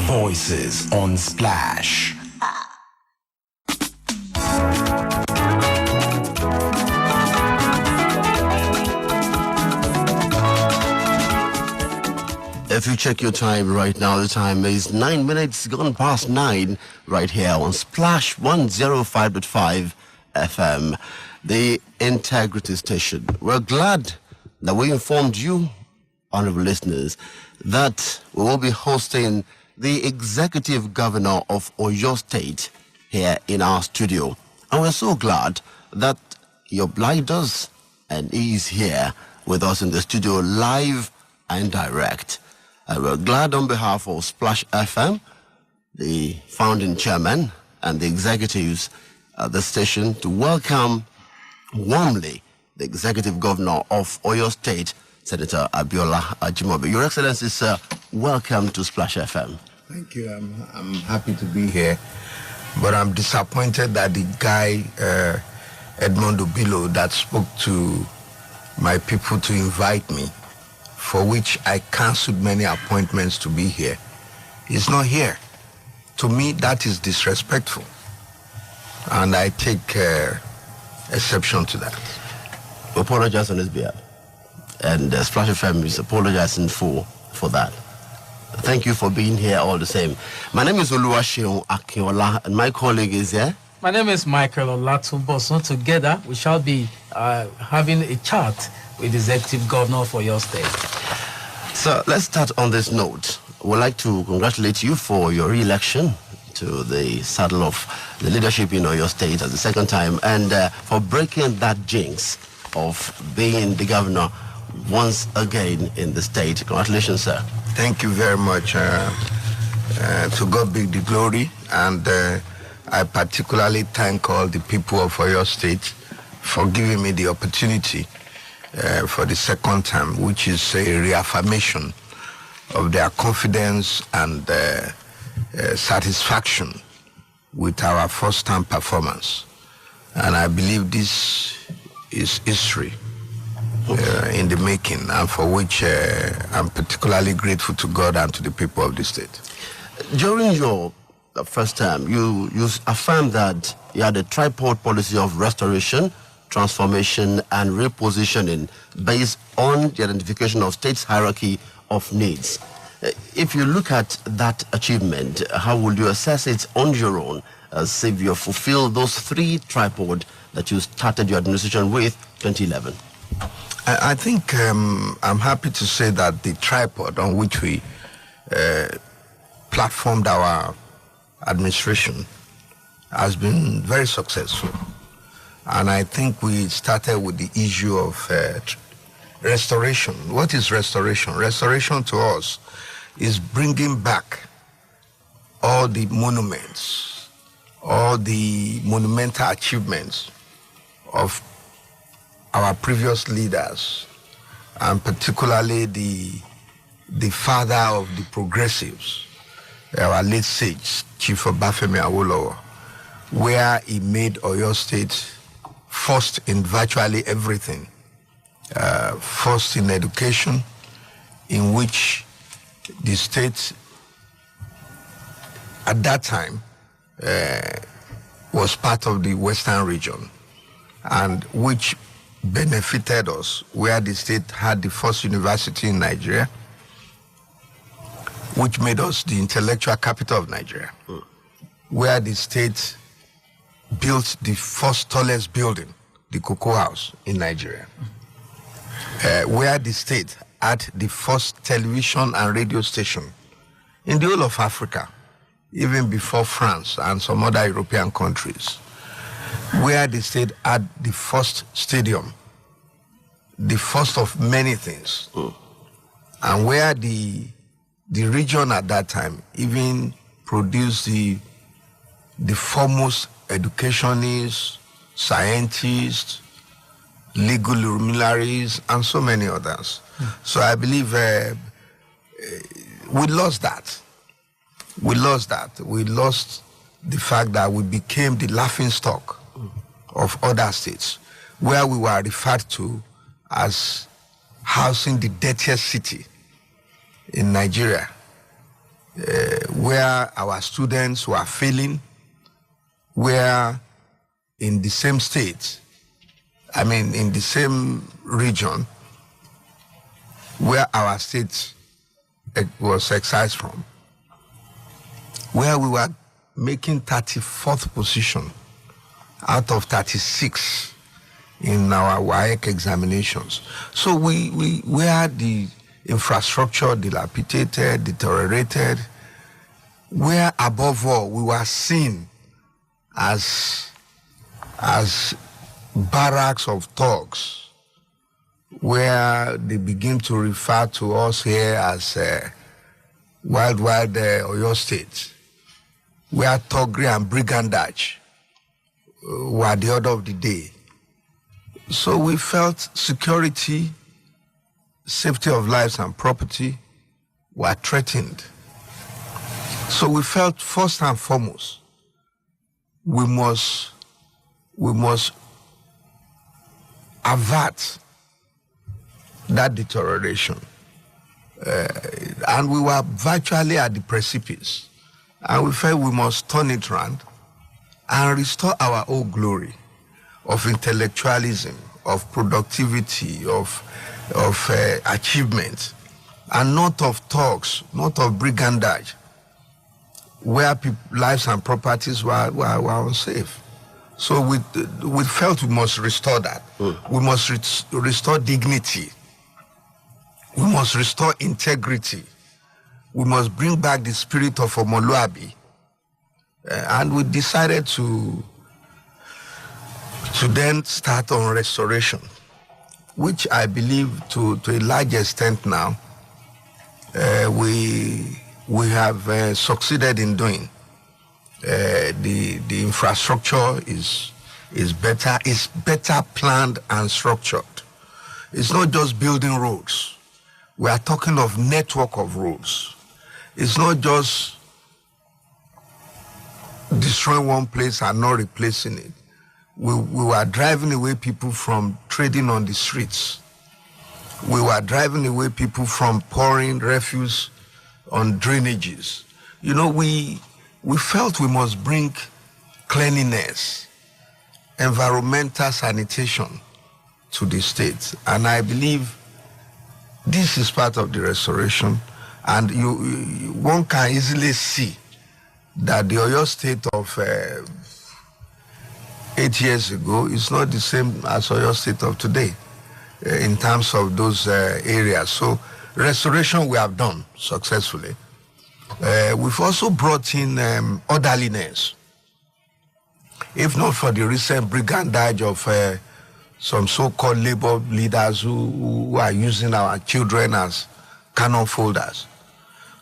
Voices on Splash. If you check your time right now, the time is 9 minutes gone past 9 right here on Splash 105.5 FM, the Integrity Station. We're glad that we informed you, honorable listeners, that we will be hosting the Executive Governor of Oyo State here in our studio. And we're so glad that he obliged us and is here with us in the studio live and direct. And we're glad on behalf of Splash FM, the founding chairman and the executives at the station, to welcome warmly the Executive Governor of Oyo State, Senator Abiola Ajimobi. Your Excellency, sir, welcome to Splash FM. Thank you. I'm happy to be here, but I'm disappointed that the guy, Edmond Obilo, that spoke to my people to invite me, for which I cancelled many appointments to be here, is not here. To me, that is disrespectful, and I take exception to that. We apologize on his behalf, and Splash FM is apologizing for that. Thank you for being here all the same. My name is Oluwaseun Akinola, and my colleague is here. My name is Michael Olatunbo. So together we shall be having a chat with the Executive Governor for your state. So let's start on this note. We'd like to congratulate you for your re-election to the saddle of the leadership in Oyo State at the second time, and for breaking that jinx of being the governor once again in the state. Congratulations, sir. Thank you very much. To God be the glory, and I particularly thank all the people of Oyo State for giving me the opportunity for the second time, which is a reaffirmation of their confidence and satisfaction with our first-time performance. And I believe this is history in the making, and for which I'm particularly grateful to God and to the people of the state. During your first time, you affirmed that you had a tripod policy of restoration, transformation, and repositioning based on the identification of states' hierarchy of needs. If you look at that achievement, how would you assess it on your own as if you fulfill those three tripod that you started your administration with 2011? I think I'm happy to say that the tripod on which we platformed our administration has been very successful. And I think we started with the issue of restoration. What is restoration? Restoration to us is bringing back all the monuments, all the monumental achievements of our previous leaders, and particularly the father of the progressives, our late sage, Chief Obafemi Awolowo, where he made Oyo State first in virtually everything. First in education, in which the state at that time was part of the Western region, and which benefited us, where the state had the first university in Nigeria, which made us the intellectual capital of Nigeria, where the state built the first tallest building, the Cocoa House in Nigeria, where the state had the first television and radio station in the whole of Africa, even before France and some other European countries, where the state had the first stadium, the first of many things, and where the region at that time even produced the foremost educationists, scientists, legal luminaries, and so many others. So I believe we lost that. We lost that. We lost the fact that we became the laughingstock of other states, where we were referred to as housing the dirtiest city in Nigeria, where our students were failing, where in the same state, in the same region, where our state was excised from, where we were making 34th position out of 36 in our WAEC examinations. So where the infrastructure dilapidated, deteriorated, where above all we were seen as barracks of thugs, where they begin to refer to us here as wild Oyo State, where thuggery and brigandage were the order of the day. So we felt security, safety of lives and property were threatened. So we felt first and foremost, we must avert that deterioration. And we were virtually at the precipice. And we felt we must turn it around and restore our old glory of intellectualism, of productivity, of achievement, and not of talks, not of brigandage, where lives and properties were unsafe. So we felt we must restore that. We must restore dignity. We must restore integrity. We must bring back the spirit of Omoluabi. And we decided to then start on restoration, which I believe to a large extent now we have succeeded in doing. The infrastructure is better planned and structured. It's not just building roads. We are talking of network of roads. It's not just destroying one place and not replacing it. We were driving away people from trading on the streets. We were driving away people from pouring refuse on drainages. You know, we felt we must bring cleanliness, environmental sanitation to the state. And I believe this is part of the restoration. And one can easily see that the Oyo State of 8 years ago is not the same as Oyo State of today in terms of those areas. So restoration we have done successfully. We've also brought in orderliness. If not for the recent brigandage of some so-called labor leaders who are using our children as cannon folders.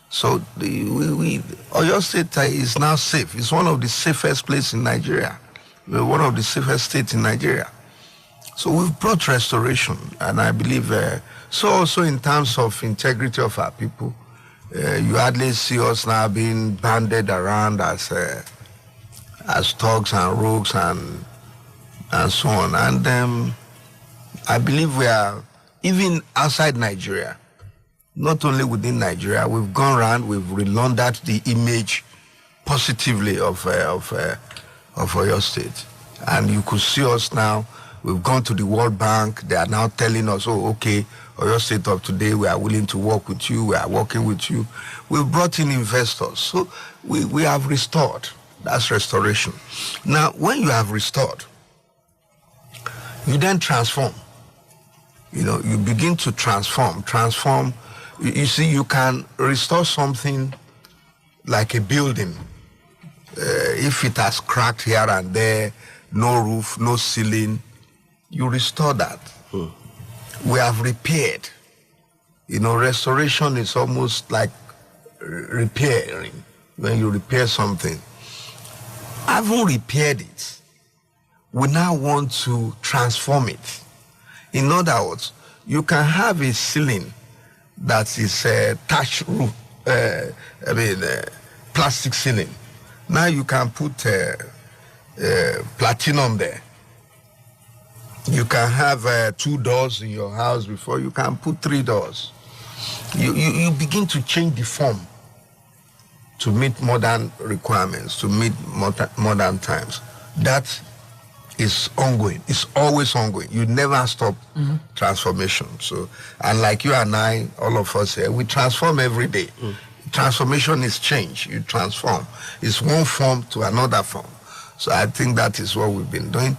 So Oyo State is now safe. It's one of the safest places in Nigeria. We're one of the safest states in Nigeria. So we've brought restoration, and I believe, so also in terms of integrity of our people, you hardly see us now being banded around as thugs and rogues and so on. And I believe we are, even outside Nigeria, not only within Nigeria, we've gone around, we've relaundered the image positively of Oyo State. And you could see us now, we've gone to the World Bank, they are now telling us, oh, okay, Oyo State of today, we are willing to work with you, we are working with you. We've brought in investors. So we have restored. That's restoration. Now, when you have restored, you then transform. You know, you begin to transform. You see, you can restore something like a building. If it has cracked here and there, no roof, no ceiling, you restore that. We have repaired. You know, restoration is almost like repairing. When you repair something, having repaired it, we now want to transform it. In other words, you can have a ceiling that is thatch roof, plastic ceiling. Now you can put platinum there. You can have 2 doors in your house before, you can put 3 doors. you begin to change the form to meet modern requirements, to meet modern times. That is ongoing. It's always ongoing. You never stop transformation. So, and like you and I, all of us here, we transform every day. Transformation is change. You transform. It's one form to another form. So I think that is what we've been doing.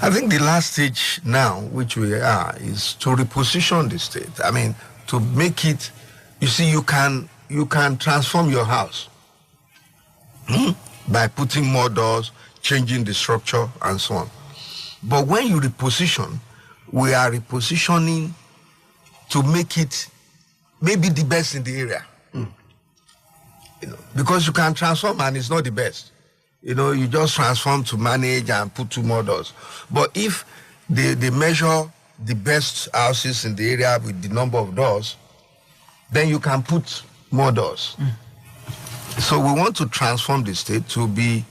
I think the last stage now, which we are, is to reposition the state. I mean, to make it, you see, you can transform your house by putting more doors, changing the structure, and so on. But when you reposition, we are repositioning to make it maybe the best in the area. You know, because you can transform and it's not the best. You know, you just transform to manage and put 2 more doors. But if they measure the best houses in the area with the number of doors, then you can put more doors. So we want to transform the state to be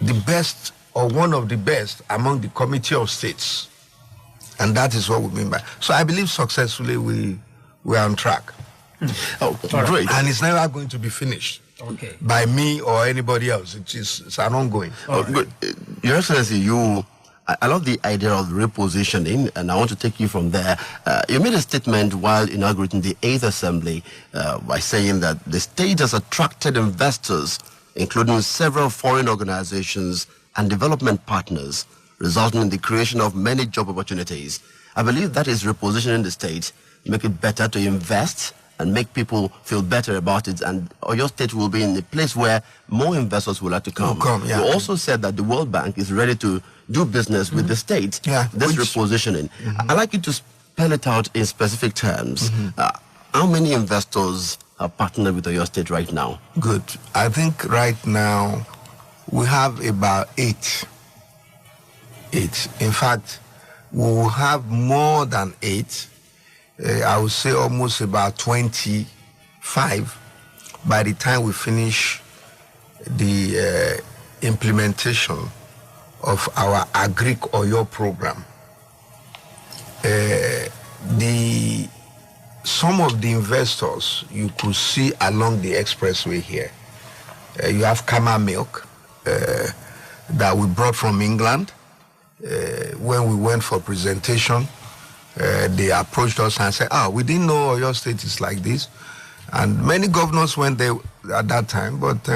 the best or one of the best among the committee of states. And that is what we mean by. So I believe successfully we're on track. Oh, great. And it's never going to be finished by me or anybody else. It's an ongoing. But, Your Excellency, I love the idea of repositioning, and I want to take you from there. You made a statement while inaugurating the 8th Assembly by saying that the state has attracted investors, including several foreign organizations and development partners, resulting in the creation of many job opportunities. I believe that is repositioning the state, make it better to invest and make people feel better about it, and your state will be in a place where more investors will like to come. Yeah. You also said that the World Bank is ready to do business with the state. This repositioning. I'd like you to spell it out in specific terms. How many investors are partnered with your state right now? Good. I think right now we have about 8. In fact, we will have more than 8. I would say almost about 25 by the time we finish the implementation of our Agric Oyo program. Some of the investors you could see along the expressway here. You have Kama Milk that we brought from England. When we went for presentation, they approached us and said, we didn't know your state is like this. And many governors went there at that time, but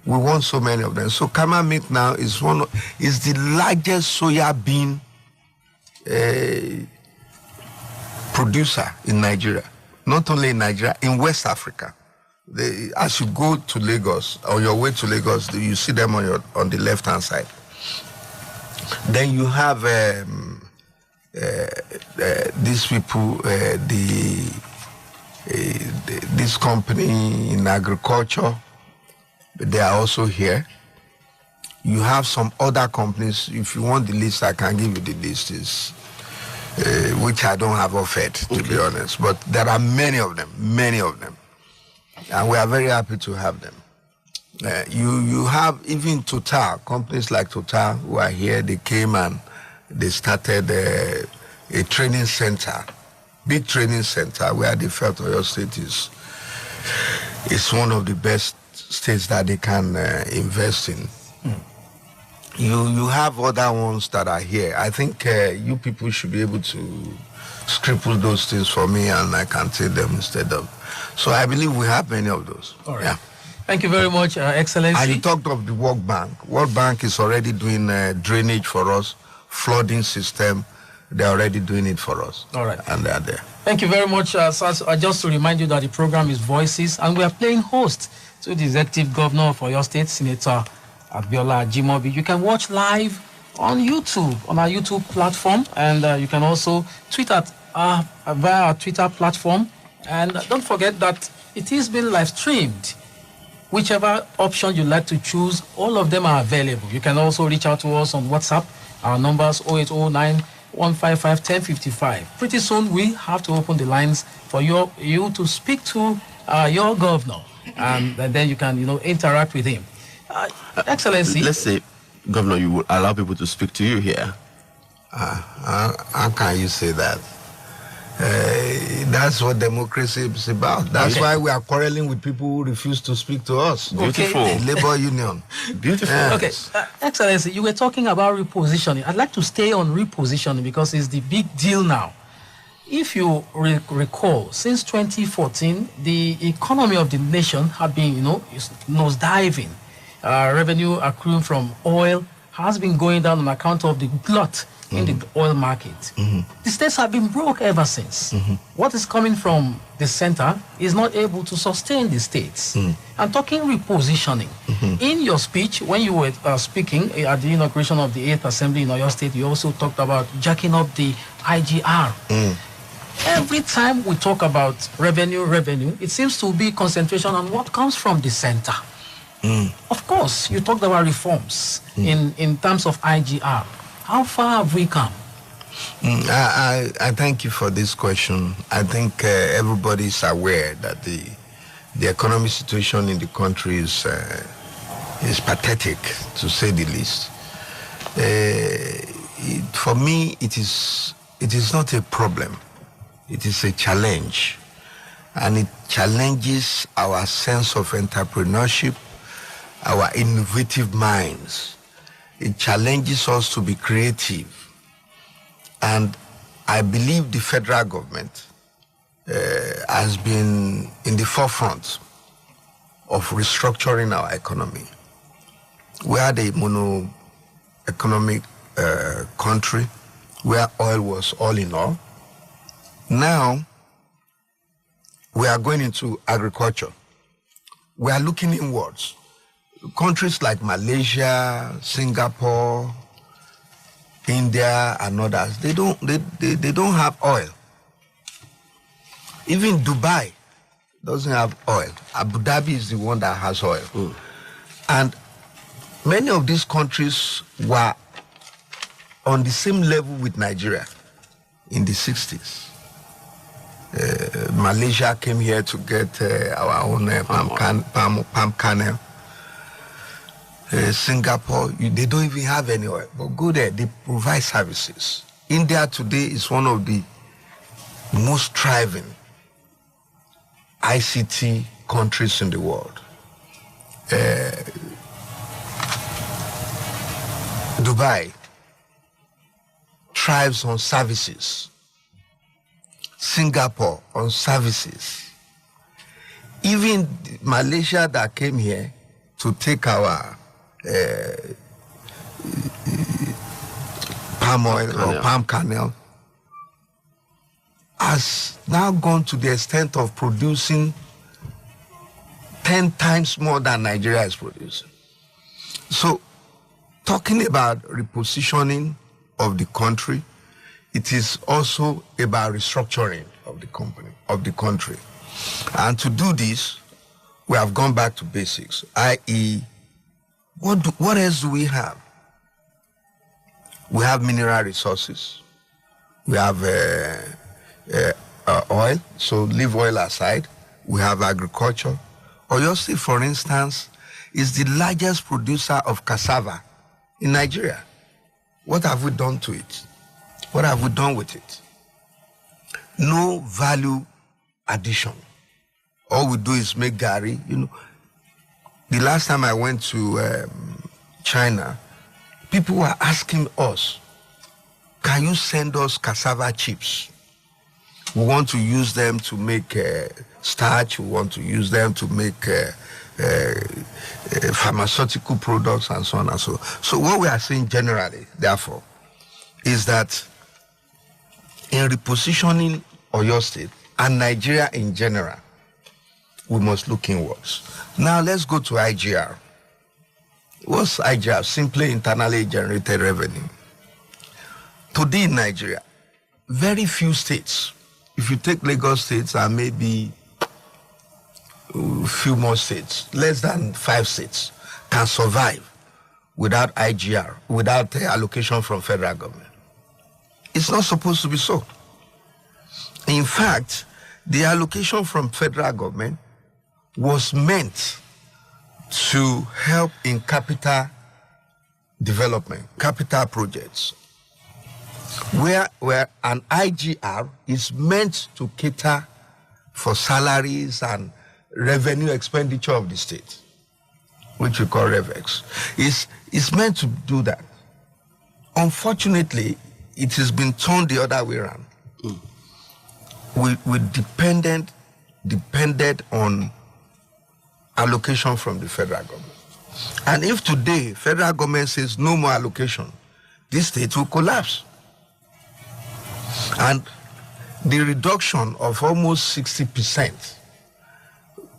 we want so many of them. So Kama Milk now is the largest soya bean producer in Nigeria. Not only in Nigeria, in West Africa. As you go to Lagos, on your way to Lagos, you see them on the left-hand side. Then you have these people, this company in agriculture, they are also here. You have some other companies. If you want the list, I can give you the list, which I don't have offered, to be honest. But there are many of them. And we are very happy to have them. You have even Total, companies like Total who are here. They came and they started a training center, big training center, where they felt Oyo State is one of the best states that they can invest in. You have other ones that are here. I think you people should be able to scribble those things for me, and I can take them instead of. So I believe we have many of those. All right. Yeah. Thank you very much, Excellency. And you talked of the World Bank. World Bank is already doing drainage for us, flooding system. They're already doing it for us. All right. And they're there. Thank you very much, sir. Just to remind you that the program is Voices, and we are playing host to the Executive Governor for your state, Senator Abiola Ajimobi. You can watch live on YouTube, on our YouTube platform, and you can also tweet at via our Twitter platform. And don't forget that it is being live streamed. Whichever option you like to choose, all of them are available. You can also reach out to us on WhatsApp. Our numbers 0809 155 1055. Pretty soon we have to open the lines for you to speak to your governor, and then you can interact with him. Excellency. Let's say, Governor, you would allow people to speak to you here. How can you say that? That's what democracy is about. That's why we are quarreling with people who refuse to speak to us. Beautiful. The labor union. Beautiful. Yes. Okay, Excellency, you were talking about repositioning. I'd like to stay on repositioning because it's the big deal now. If you recall, since 2014, the economy of the nation had been, is nosediving. Revenue accruing from oil has been going down on account of the glut in the oil market. The states have been broke ever since. What is coming from the center is not able to sustain the states. I'm talking repositioning. In your speech, when you were speaking at the inauguration of the 8th Assembly in Oyo State, you also talked about jacking up the IGR. Every time we talk about revenue, it seems to be concentration on what comes from the center. Of course, you talked about reforms in terms of IGR. How far have we come? I thank you for this question. I think everybody is aware that the economic situation in the country is pathetic, to say the least. For me, it is not a problem. It is a challenge, and it challenges our sense of entrepreneurship, our innovative minds. It challenges us to be creative. And I believe the federal government has been in the forefront of restructuring our economy. We had a mono-economic country where oil was all in all. Now, we are going into agriculture. We are looking inwards. Countries like Malaysia, Singapore, India, and others, they don't have oil. Even Dubai doesn't have oil. Abu Dhabi is the one that has oil. And many of these countries were on the same level with Nigeria in the 60s. Malaysia came here to get our own palm kernel. Singapore, they don't even have any oil, but go there, they provide services. India today is one of the most thriving ICT countries in the world. Dubai thrives on services. Singapore on services. Even Malaysia that came here to take our palm oil or palm kernel has now gone to the extent of producing 10 times more than Nigeria is producing. So, talking about repositioning of the country, it is also about restructuring of the country. And to do this, we have gone back to basics, i.e., what else do we have? We have mineral resources. We have oil, so leave oil aside. We have agriculture. Oyo State, for instance, is the largest producer of cassava in Nigeria. What have we done to it? What have we done with it? No value addition. All we do is make gari. The last time I went to China, people were asking us, can you send us cassava chips? We want to use them to make starch. We want to use them to make pharmaceutical products and so on and so on. So what we are saying generally, therefore, is that in repositioning Oyo State and Nigeria in general, we must look inwards. Now let's go to IGR. What's IGR? Simply internally generated revenue. Today in Nigeria, very few states, if you take Lagos states and maybe a few more states, less than 5 states, can survive without IGR, without allocation from federal government. It's not supposed to be so. In fact, the allocation from federal government was meant to help in capital development, capital projects. where an IGR is meant to cater for salaries and revenue expenditure of the state, which we call REVEX, is meant to do that. Unfortunately, it has been turned the other way around. We depended on allocation from the federal government. And if today federal government says no more allocation, this state will collapse. And the reduction of almost 60%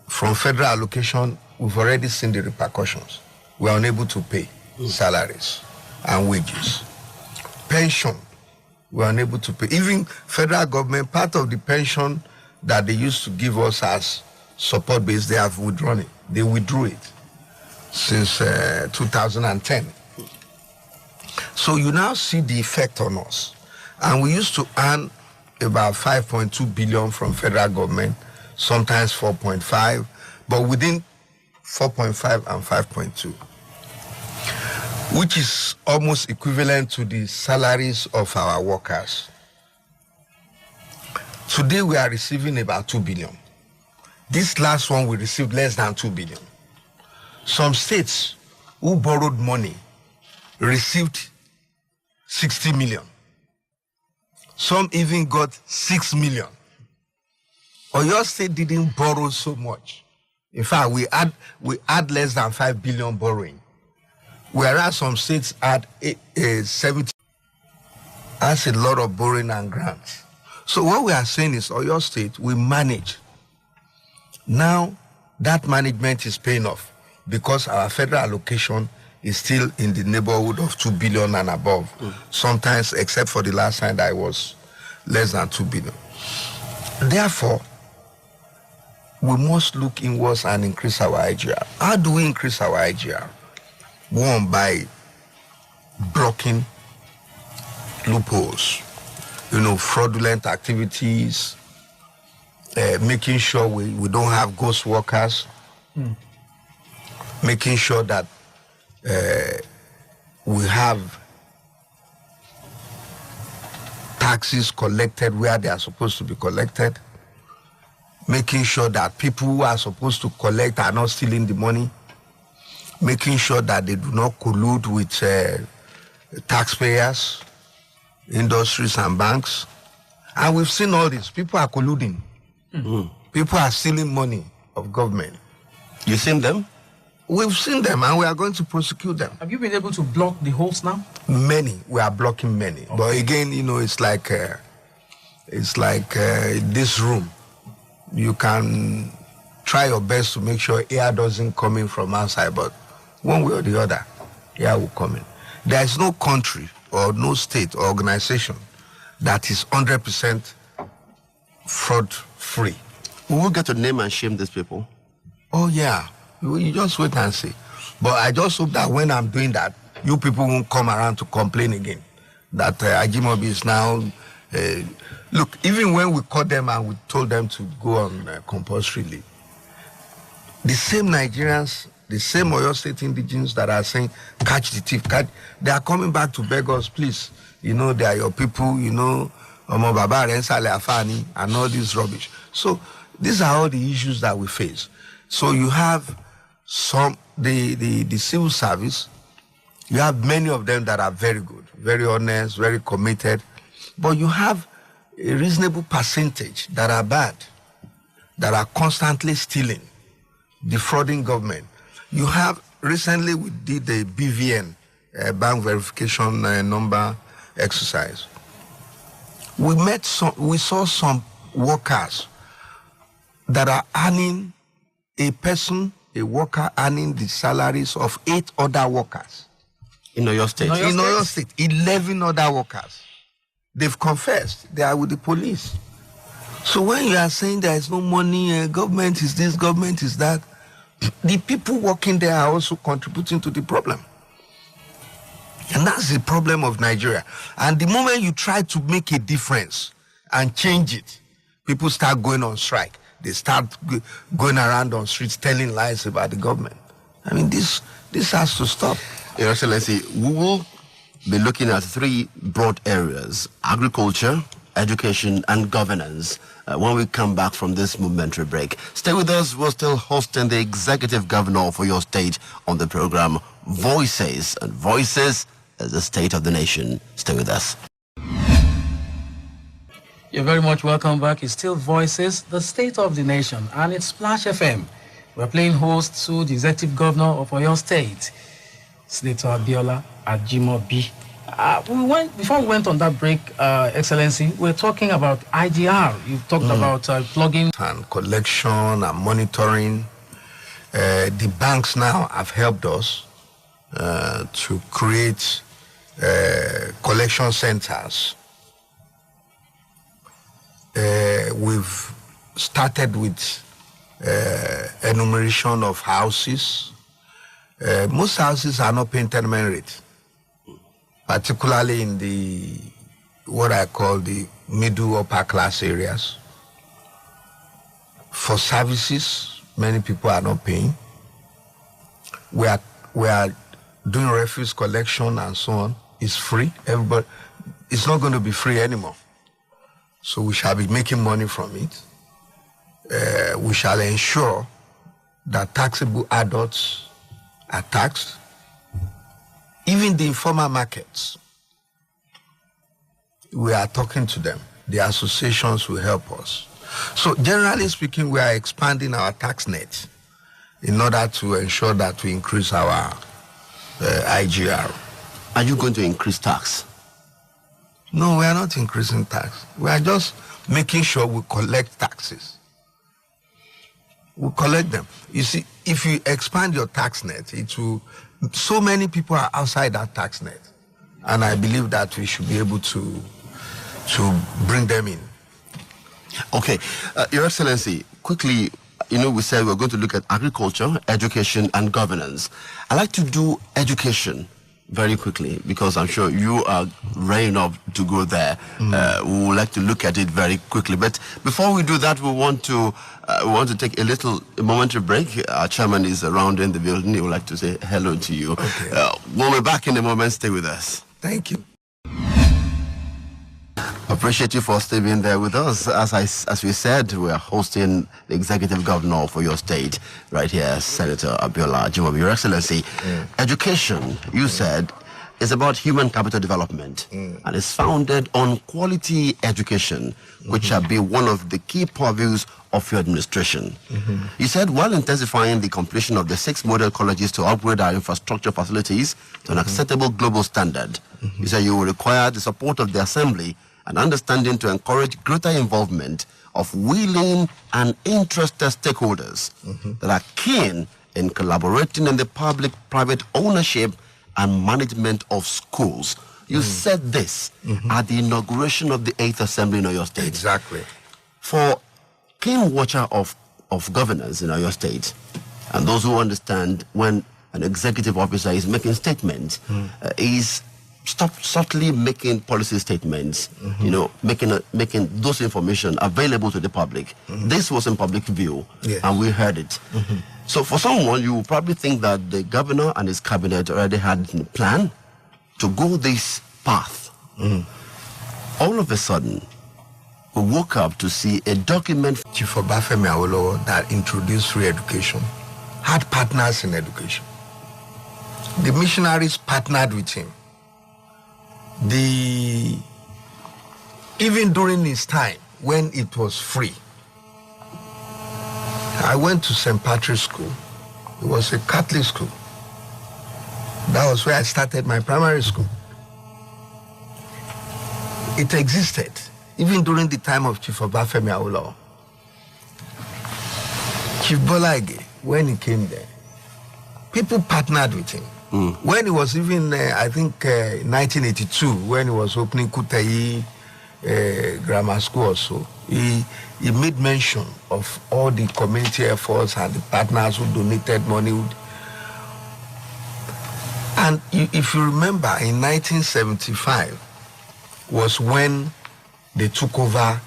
from federal allocation, we've already seen the repercussions. We are unable to pay salaries and wages. Pension, we are unable to pay. Even federal government, part of the pension that they used to give us as support base, they have withdrawn it. They withdrew it since 2010. So you now see the effect on us. And we used to earn about 5.2 billion from federal government, sometimes 4.5, but within 4.5 and 5.2, which is almost equivalent to the salaries of our workers. Today we are receiving about 2 billion. This last one we received less than 2 billion. Some states who borrowed money received 60 million. Some even got 6 million. Oyo State didn't borrow so much. In fact, we had less than 5 billion borrowing, whereas some states had 70. That's a lot of borrowing and grants. So what we are saying is Oyo State, we manage. Now that management is paying off because our federal allocation is still in the neighborhood of 2 billion and above. Sometimes, except for the last time that was less than 2 billion. Therefore, we must look inwards and increase our IGR. How do we increase our IGR? One, by blocking loopholes, fraudulent activities, making sure we don't have ghost workers, making sure that we have taxes collected where they are supposed to be collected, making sure that people who are supposed to collect are not stealing the money, making sure that they do not collude with taxpayers, industries and banks. And we've seen all this. People are colluding. People are stealing money of government. You've seen them? We've seen them and we are going to prosecute them. Have you been able to block the holes now? Many. We are blocking many. Okay. But again, it's like this room. You can try your best to make sure air doesn't come in from outside, but one way or the other, air will come in. There is no country or no state or organization that is 100% fraud-free. We will get to name and shame these people. Oh, yeah. You just wait and see. But I just hope that when I'm doing that, you people won't come around to complain again that Ajimobi is now... look, even when we caught them and we told them to go on compulsory leave, the same Nigerians, the same Oyo State indigenes that are saying, catch the thief, they are coming back to beg us, please. They are your people, Omo Baba Rensale Afani, and all this rubbish. So these are all the issues that we face. So you have the civil service, you have many of them that are very good, very honest, very committed, but you have a reasonable percentage that are bad, that are constantly stealing, defrauding government. You have, recently we did the BVN, bank verification number exercise. We saw some workers that are earning, a worker earning the salaries of 8 other workers. In Oyo State? In Oyo State, 11 other workers. They've confessed. They are with the police. So when you are saying there is no money, government is this, government is that, the people working there are also contributing to the problem. And that's the problem of Nigeria. And the moment you try to make a difference and change it, people start going on strike. They start going around on streets telling lies about the government. I mean, this has to stop. Your Excellency, we will be looking at three broad areas: agriculture, education, and governance. When we come back from this momentary break, stay with us. We're still hosting the executive governor for your state on the program Voices, and Voices is the state of the nation. Stay with us. You're very much welcome back. It's still Voices, the state of the nation, and it's Splash FM. We're playing host to the executive governor of your state, Senator Abiola Ajimobi. Before we went on that break, Excellency, we're talking about IGR. You talked about plugging and collection and monitoring. The banks now have helped us to create collection centers. We've started with enumeration of houses. Most houses are not paying tenement rate, particularly in the what I call the middle upper class areas. For services, many people are not paying. We are doing refuse collection and so on. It's free. Everybody, it's not going to be free anymore. So we shall be making money from it. We shall ensure that taxable adults are taxed. Even the informal markets, we are talking to them. The associations will help us. So generally speaking, we are expanding our tax net in order to ensure that we increase our IGR. Are you going to increase tax? No, we are not increasing tax. We are just making sure we collect taxes. We collect them. You see, if you expand your tax net, it will. So many people are outside that tax net, and I believe that we should be able to bring them in. Okay, Your Excellency, quickly, we said we're going to look at agriculture, education, and governance. I'd like to do education very quickly, because I'm sure you are ready enough to go there. We would like to look at it very quickly. But before we do that, we want to take a momentary break. Our chairman is around in the building. He would like to say hello to you. Okay. When we're back in a moment, stay with us. Thank you. Appreciate you for staying there with us. As we said, we are hosting the executive governor for your state right here, Senator Abiola Ajimobi. Your Excellency, education, you said, is about human capital development and is founded on quality education, which shall be one of the key purviews of your administration. You said, while intensifying the completion of the 6 model colleges to upgrade our infrastructure facilities to an acceptable global standard, you said you will require the support of the Assembly and understanding to encourage greater involvement of willing and interested stakeholders that are keen in collaborating in the public-private ownership and management of schools. You said this at the inauguration of the 8th Assembly in Oyo State. Exactly. For keen watcher of governance in Oyo State, and those who understand when an executive officer is making statements, is stop subtly making policy statements, making those information available to the public. This was in public view, and we heard it. So for someone, you will probably think that the governor and his cabinet already had a plan to go this path. All of a sudden, we woke up to see a document. Chief Obafemi Awolowo that introduced free education had partners in education. The missionaries partnered with him. Even during his time, when it was free, I went to St. Patrick's School. It was a Catholic school. That was where I started my primary school. It existed, even during the time of Chief Obafemi Awolowo. Chief Bola Ige, when he came there, people partnered with him. When he was even, I think, 1982, when he was opening Kutai Grammar School also, he made mention of all the community efforts and the partners who donated money. And if you remember, in 1975 was when they took over,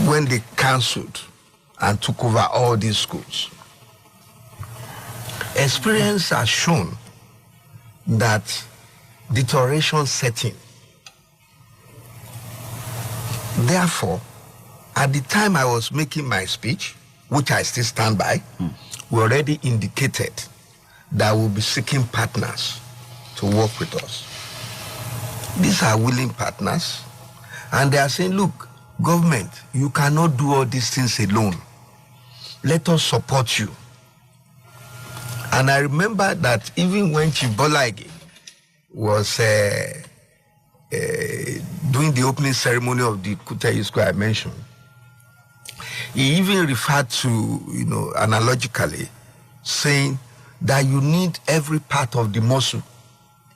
when they cancelled and took over all these schools. Experience has shown that deterioration setting. Therefore, at the time I was making my speech, which I still stand by, we already indicated that we'll be seeking partners to work with us. These are willing partners, and they are saying, look, government, you cannot do all these things alone. Let us support you. And I remember that even when Chief Bolaige was doing the opening ceremony of the Kutayi Square I mentioned, he even referred to, analogically, saying that you need every part of the muscle,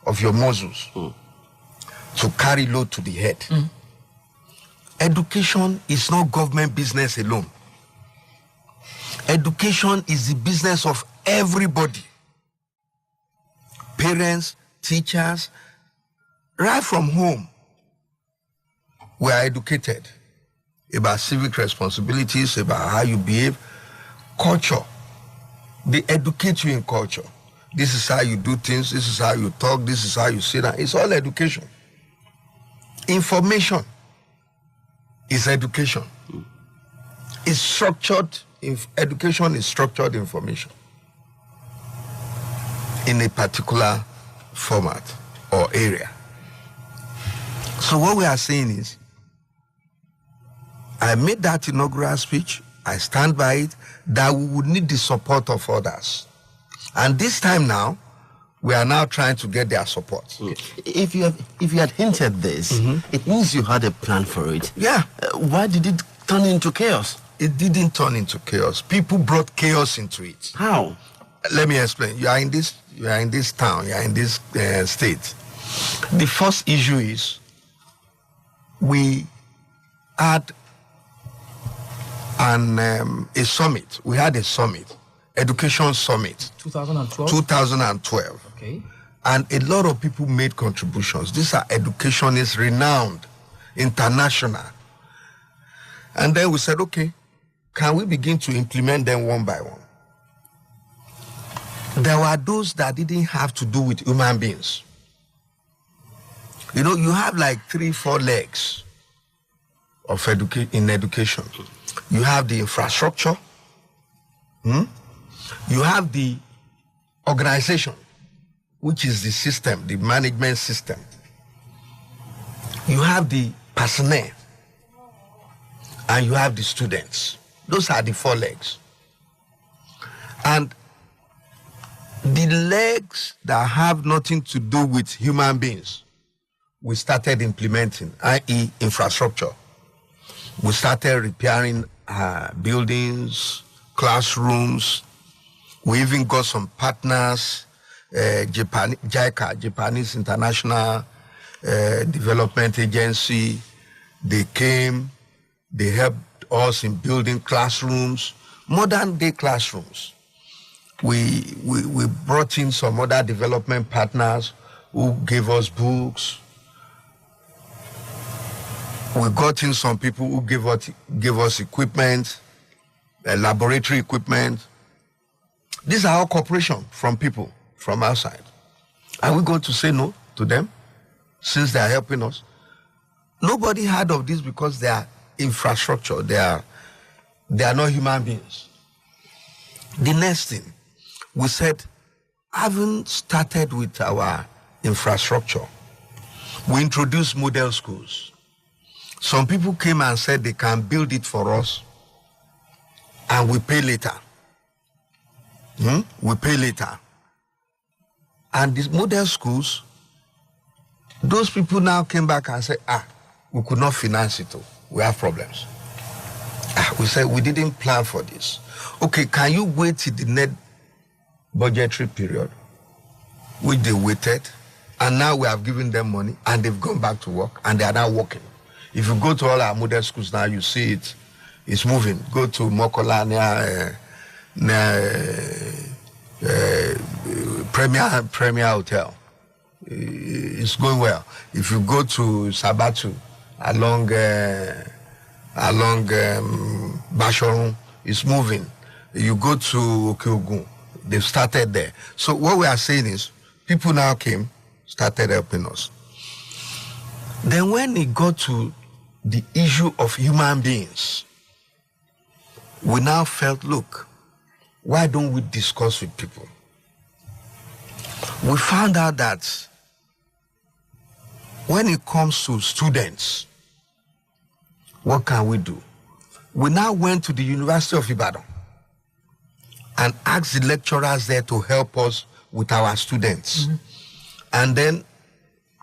of your muscles, to carry load to the head. Education is not government business alone. Education is the business of everybody. Parents, teachers, right from home, we are educated about civic responsibilities, about how you behave. Culture, they educate you in culture. This is how you do things, this is how you talk, this is how you sit down. It's all education. Information is education. It's structured, education is structured information in a particular format or area. So what we are saying is, I made that inaugural speech, I stand by it, that we would need the support of others. And this time now, we are now trying to get their support. If you had hinted this, it means you had a plan for it. Yeah. Why did it turn into chaos? It didn't turn into chaos. People brought chaos into it. How? Let me explain. You are in this town, you are in this state. The first issue is we had a summit. We had a summit, education summit. 2012? 2012. Okay. And a lot of people made contributions. These are educationists, renowned, international. And then we said, okay, can we begin to implement them one by one? There were those that didn't have to do with human beings. You have like 3-4 legs of in education. You have the infrastructure. You have the organization, which is the system, the management system. You have the personnel. And you have the students. Those are the 4 legs. And the legs that have nothing to do with human beings, we started implementing, i.e. infrastructure. We started repairing buildings, classrooms. We even got some partners, JICA, Japanese International Development Agency. They came, they helped us in building classrooms, modern day classrooms. We brought in some other development partners who gave us books. We got in some people who gave us equipment, laboratory equipment. These are all cooperation from people from outside. Are we going to say no to them since they are helping us? Nobody heard of this because they are infrastructure. They are not human beings. The next thing, we said, having started with our infrastructure, we introduced model schools. Some people came and said they can build it for us and we pay later. We pay later. And these model schools, those people now came back and said, we could not finance it. We have problems. We said, we didn't plan for this. Okay, can you wait till the next budgetary period, which they waited, and now we have given them money, and they've gone back to work, and they are now working. If you go to all our model schools now, you see it's moving. Go to Mokola near Premier Hotel. It's going well. If you go to Sabatu along Bashorun, it's moving. You go to Okeogun, they've started there. So what we are saying is, People now came, started helping us. Then when it got to the issue of human beings, we now felt, look, why don't we discuss with people? We found out that when it comes to students, what can we do? We now went to the University of Ibadan and asked the lecturers there to help us with our students. Mm-hmm. And then,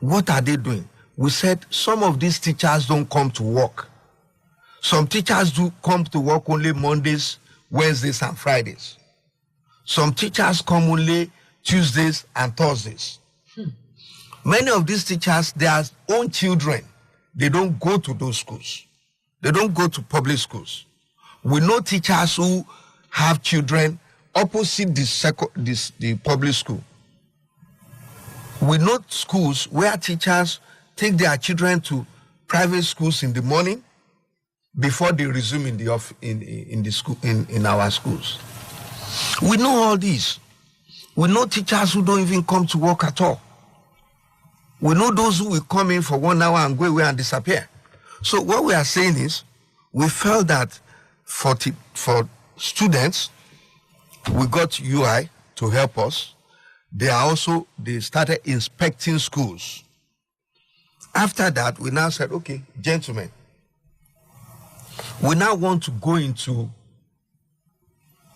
what are they doing? We said, some of these teachers don't come to work. Some teachers do come to work only Mondays, Wednesdays, and Fridays. Some teachers come only Tuesdays and Thursdays. Many of these teachers, their own children, they don't go to those schools. They don't go to public schools. We know teachers who have children opposite the public school. We know schools where teachers take their children to private schools in the morning before they resume in the school in our schools. We know all these. We know teachers who don't even come to work at all. We know those who will come in for 1 hour and go away and disappear. So what we are saying is, we felt that for students, we got UI to help us. They started inspecting schools. After that, we now said, okay, gentlemen, we now want to go into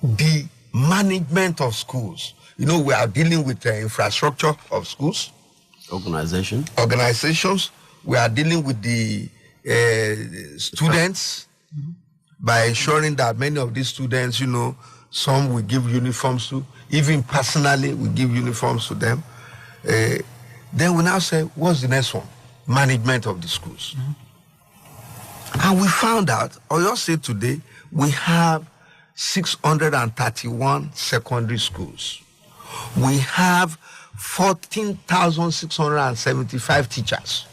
the management of schools. You know, we are dealing with the infrastructure of schools. Organizations. We are dealing with the students by ensuring that many of these students, you know, some we give uniforms to, even personally we give uniforms to them. Then we now say, what's the next one? Management of the schools. And we found out, Oyo State today, we have 631 secondary schools. We have 14,675 teachers.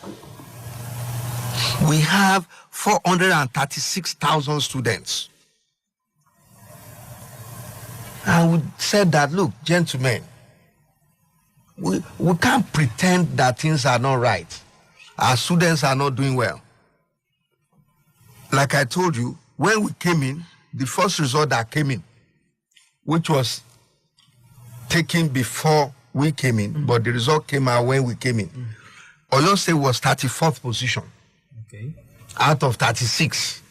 We have 436,000 students. And we said that, look, gentlemen, we can't pretend that things are not right. Our students are not doing well. Like I told you, when we came in, the first result that came in, which was taken before we came in, but the result came out when we came in. Oyo State was 34th position. Okay. Out of 36.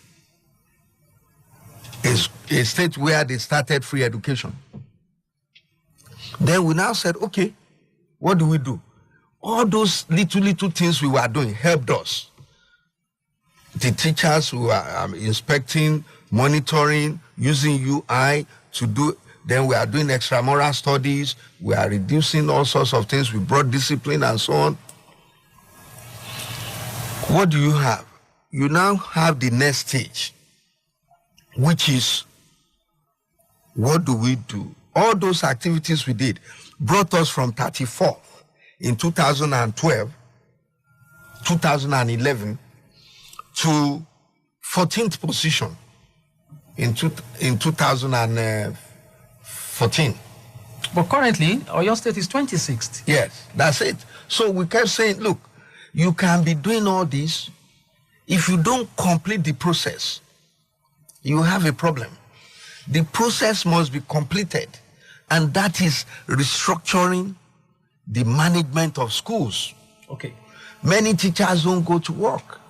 It's a state where they started free education. Then we now said, okay, what do we do? All those little things we were doing helped us. The teachers who are inspecting, monitoring, using UI to do. Then we are doing extramural studies. We are reducing all sorts of things. We brought discipline and so on. What do you have? You now have the next stage, which is, what do we do? All those activities we did brought us from 34th in 2012, 2011, to 14th position in 2014. But currently, Oyo State is 26th. Yes, that's it. So we kept saying, look, you can be doing all this. If you don't complete the process, you have a problem. The process must be completed, and that is restructuring the management of schools. Okay. Many teachers don't go to work.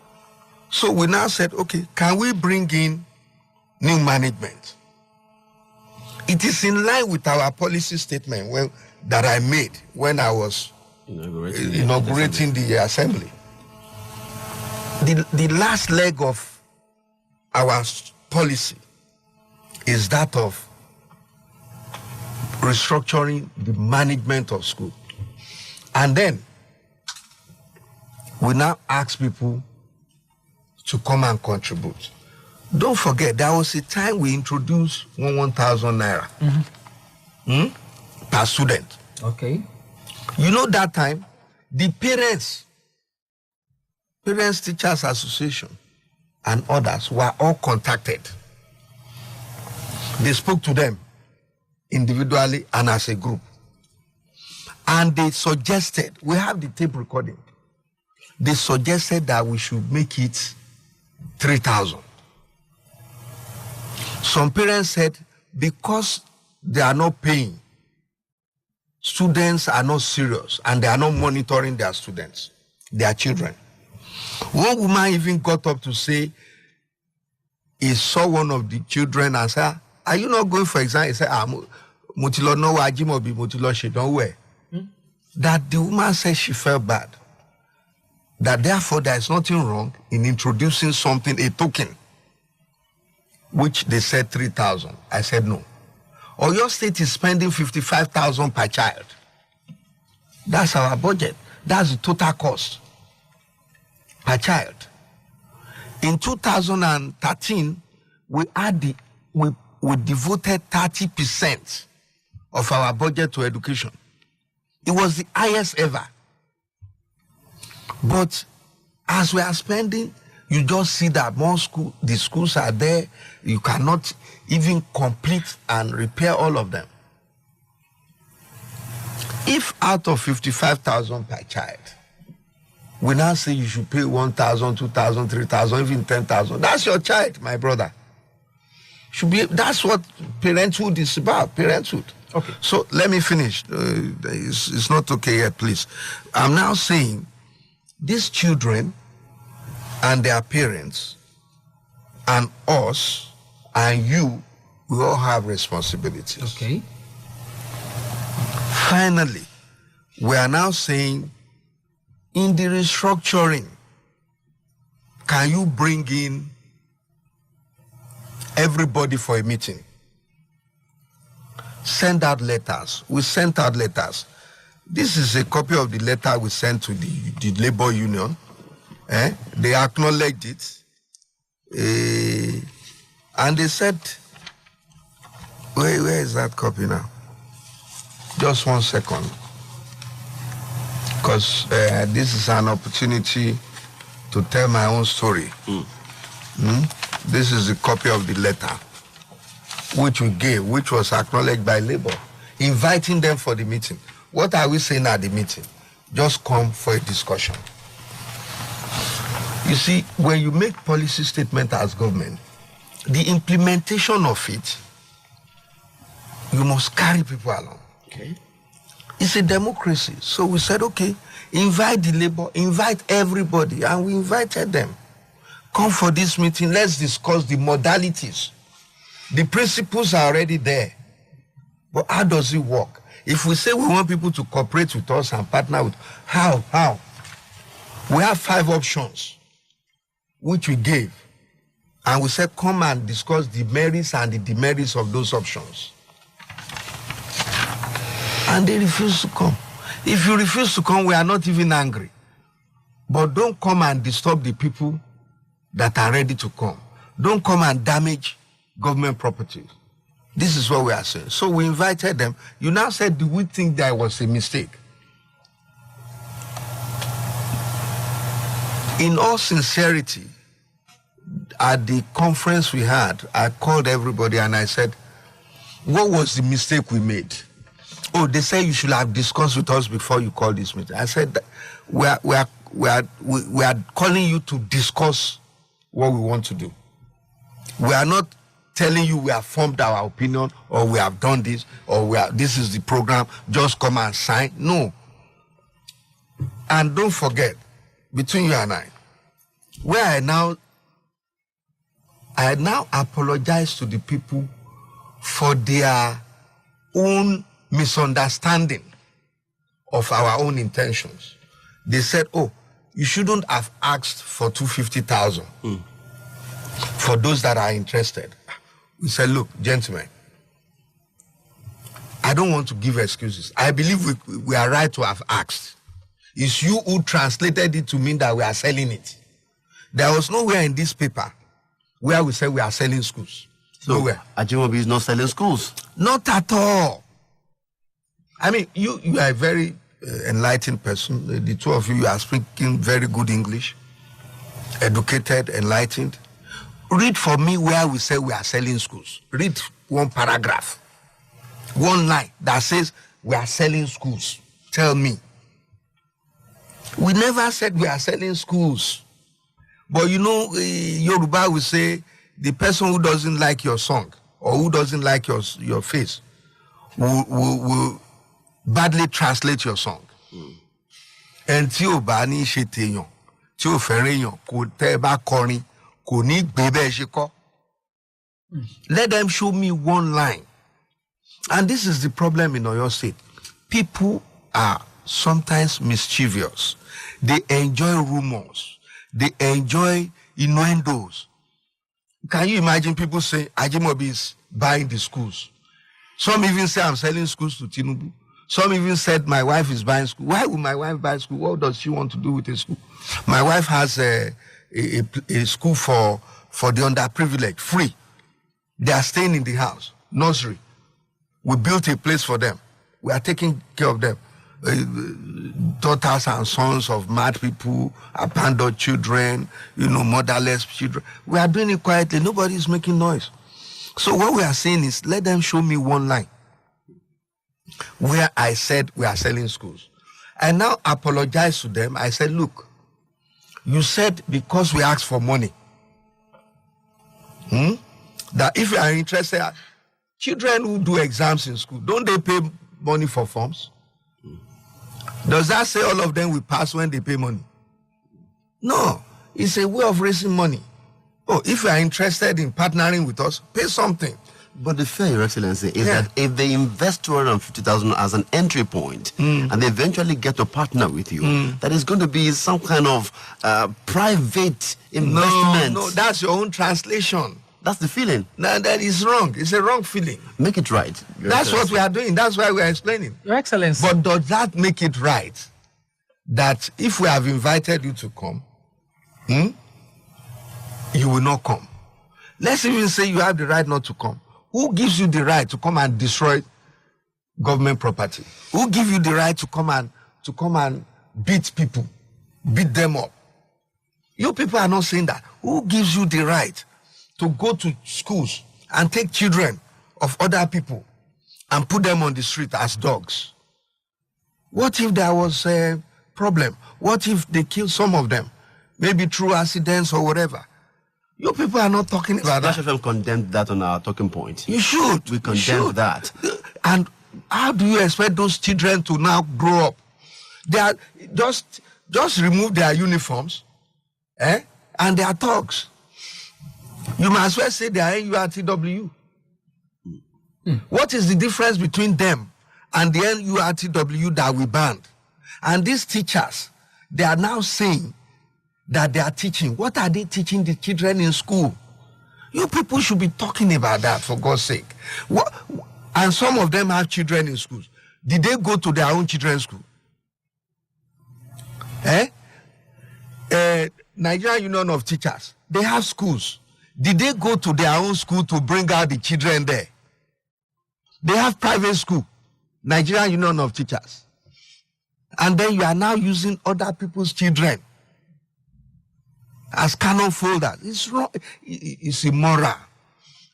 So we now said, okay, can we bring in new management? It is in line with our policy statement that I made when I was inaugurating the assembly. The last leg of our policy is that of restructuring the management of school. And then we now ask people to come and contribute. Don't forget, there was a time we introduced 1,000 naira per student. Okay. You know, that time, the Parents Teachers Association and others were all contacted. They spoke to them individually and as a group. And they suggested, we have the tape recording, they suggested that we should make it 3,000. Some parents said, because they are not paying, students are not serious and they are not monitoring their students, their children. One woman even got up to say, he saw one of the children and said, are you not going for exam? He said, Mutilo no Ajimobi, Mutilo she don't wear. That the woman said she felt bad. That therefore there is nothing wrong in introducing something, a token, which they said 3,000. I said no. Or your state is spending 55,000 per child. That's our budget. That's the total cost per child. In 2013, we devoted 30% of our budget to education. It was the highest ever. But as we are spending, you just see that the schools are there. You cannot even complete and repair all of them. If out of 55,000 per child, we now say you should pay 1,000, 2,000, 3,000, even 10,000, that's your child, my brother. That's what parenthood is about, parenthood. Okay. So let me finish. It's not okay yet, please. I'm now saying these children and their parents and us and you, we all have responsibilities. Okay. Finally, we are now saying in the restructuring, can you bring in everybody for a meeting? Send out letters. We sent out letters. This is a copy of the letter we sent to the labor union. They acknowledged it. And they said, where is that copy now? Just 1 second. Because this is an opportunity to tell my own story. This is a copy of the letter which we gave, which was acknowledged by labor, inviting them for the meeting. What are we saying at the meeting? Just come for a discussion. You see, when you make policy statement as government, the implementation of it, you must carry people along. Okay. It's a democracy. So we said, okay, invite the labor, invite everybody, and we invited them. Come for this meeting, let's discuss the modalities. The principles are already there. But how does it work? If we say we want people to cooperate with us and partner with, how? We have 5 options, which we gave. And we said, come and discuss the merits and the demerits of those options. And they refuse to come. If you refuse to come, we are not even angry. But don't come and disturb the people that are ready to come. Don't come and damage government properties. This is what we are saying. So we invited them. You now said, do we think there was a mistake? In all sincerity, at the conference we had, I called everybody and I said, what was the mistake we made? Oh, they say you should have discussed with us before you called this meeting. I said, we are calling you to discuss what we want to do. We are not telling you we have formed our opinion or we have done this or this is the program, just come and sign. No. And don't forget, between you and I now apologize to the people for their own misunderstanding of our own intentions. They said, oh, you shouldn't have asked for 250,000 for those that are interested. We said, look, gentlemen, I don't want to give excuses. I believe we are right to have asked. It's you who translated it to mean that we are selling it. There was nowhere in this paper where we said we are selling schools. So nowhere. Ajimobi is not selling schools? Not at all. I mean, you are a very enlightened person. The two of you are speaking very good English, educated, enlightened. Read for me where we say we are selling schools. Read one paragraph, one line that says we are selling schools. tell me. We never said we are selling schools. But you know, Yoruba will say, the person who doesn't like your song or who doesn't like your face will badly translate your song. And tí o bá ní ṣe tèèyàn, tí o fẹ́ràn èèyàn, kò tẹ́ bá kọrin, kò ní gbé bẹ́ẹ̀ ṣe kọ́. Let them show me one line. And this is the problem in Oyo State. People are sometimes mischievous. They enjoy rumors. They enjoy innuendos. Can you imagine people say Ajimobi is buying the schools? Some even say I'm selling schools to Tinubu. Some even said my wife is buying school. Why would my wife buy school? What does she want to do with a school? My wife has a school for the underprivileged, free. They are staying in the house, nursery. We built a place for them. We are taking care of them. Daughters and sons of mad people, abandoned children, motherless children. We are doing it quietly. Nobody is making noise. So what we are saying is, let them show me one line where I said we are selling schools. I now apologize to them. I said, look, you said because we asked for money, that if you are interested, children who do exams in school, don't they pay money for forms? Does that say all of them will pass when they pay money? No, it's a way of raising money. Oh, if you are interested in partnering with us, pay something. But the fair, Your Excellency, is that if they invest 250,000 as an entry point and they eventually get to partner with you, that is going to be some kind of private investment. No, that's your own translation. That's the feeling. No, that is wrong. It's a wrong feeling. Make it right. That's what we are doing. That's why we are explaining. Your Excellency. But does that make it right that if we have invited you to come, you will not come? Let's even say you have the right not to come. Who gives you the right to come and destroy government property? Who gives you the right to come and beat people, beat them up? You people are not saying that. Who gives you the right to go to schools and take children of other people and put them on the street as dogs? What if there was a problem? What if they killed some of them? Maybe through accidents or whatever. You people are not talking about that. Splash FM condemned that on our talking point. You should. We condemn that. And how do you expect those children to now grow up? They are just remove their uniforms, and they are thugs. You might as well say they are NURTW. What is the difference between them and the NURTW that we banned? And these teachers, they are now saying that they are teaching. What are they teaching the children in school? You people should be talking about that, for God's sake. And some of them have children in schools. Did they go to their own children's school? Nigerian Union of Teachers, they have schools. Did they go to their own school to bring out the children there? They have private school, Nigerian Union of Teachers. And then you are now using other people's children as cannon folders. It's wrong. It's immoral.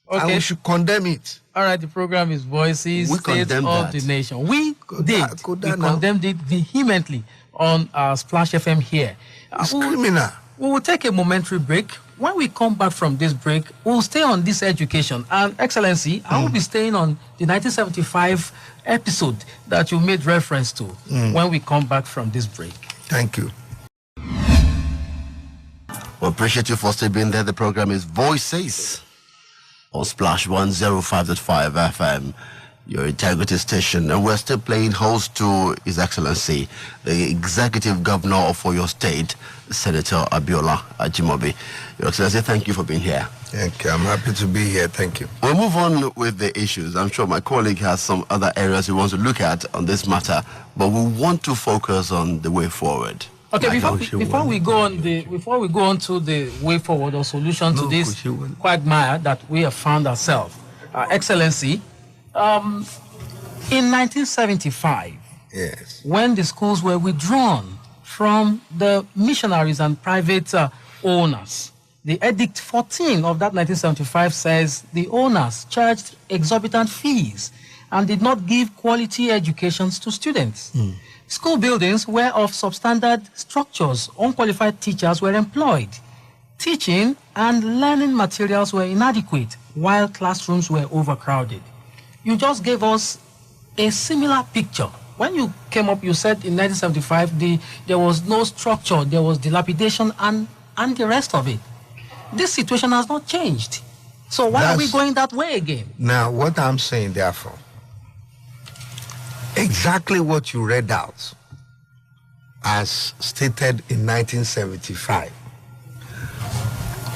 Okay. And we should condemn it. All right, the program is Voices, We State condemn of that. the Nation. We condemned it vehemently on Splash FM here. It's criminal. We will take a momentary break. When we come back from this break, we'll stay on this education. And Excellency, I will be staying on the 1975 episode that you made reference to when we come back from this break. Thank you. We appreciate you for still being there. The program is Voices on Splash 105.5 FM, your integrity station. And we're still playing host to His Excellency, the Executive Governor of Oyo State, Senator Abiola Ajimobi. Your Excellency, thank you for being here. Thank you. I'm happy to be here. Thank you. We'll move on with the issues. I'm sure my colleague has some other areas he wants to look at on this matter, but we want to focus on the way forward. Okay, before we go on to the way forward or solution to this quagmire that we have found ourselves, Excellency, in 1975, Yes. when the schools were withdrawn from the missionaries and private owners, the Edict 14 of that 1975 says the owners charged exorbitant fees and did not give quality educations to students. School buildings were of substandard structures. Unqualified teachers were employed. Teaching and learning materials were inadequate, while classrooms were overcrowded. You just gave us a similar picture. When you came up, you said in 1975 there was no structure, there was dilapidation and the rest of it. This situation has not changed. So why are we going that way again? Now, what I'm saying, therefore, exactly what you read out as stated in 1975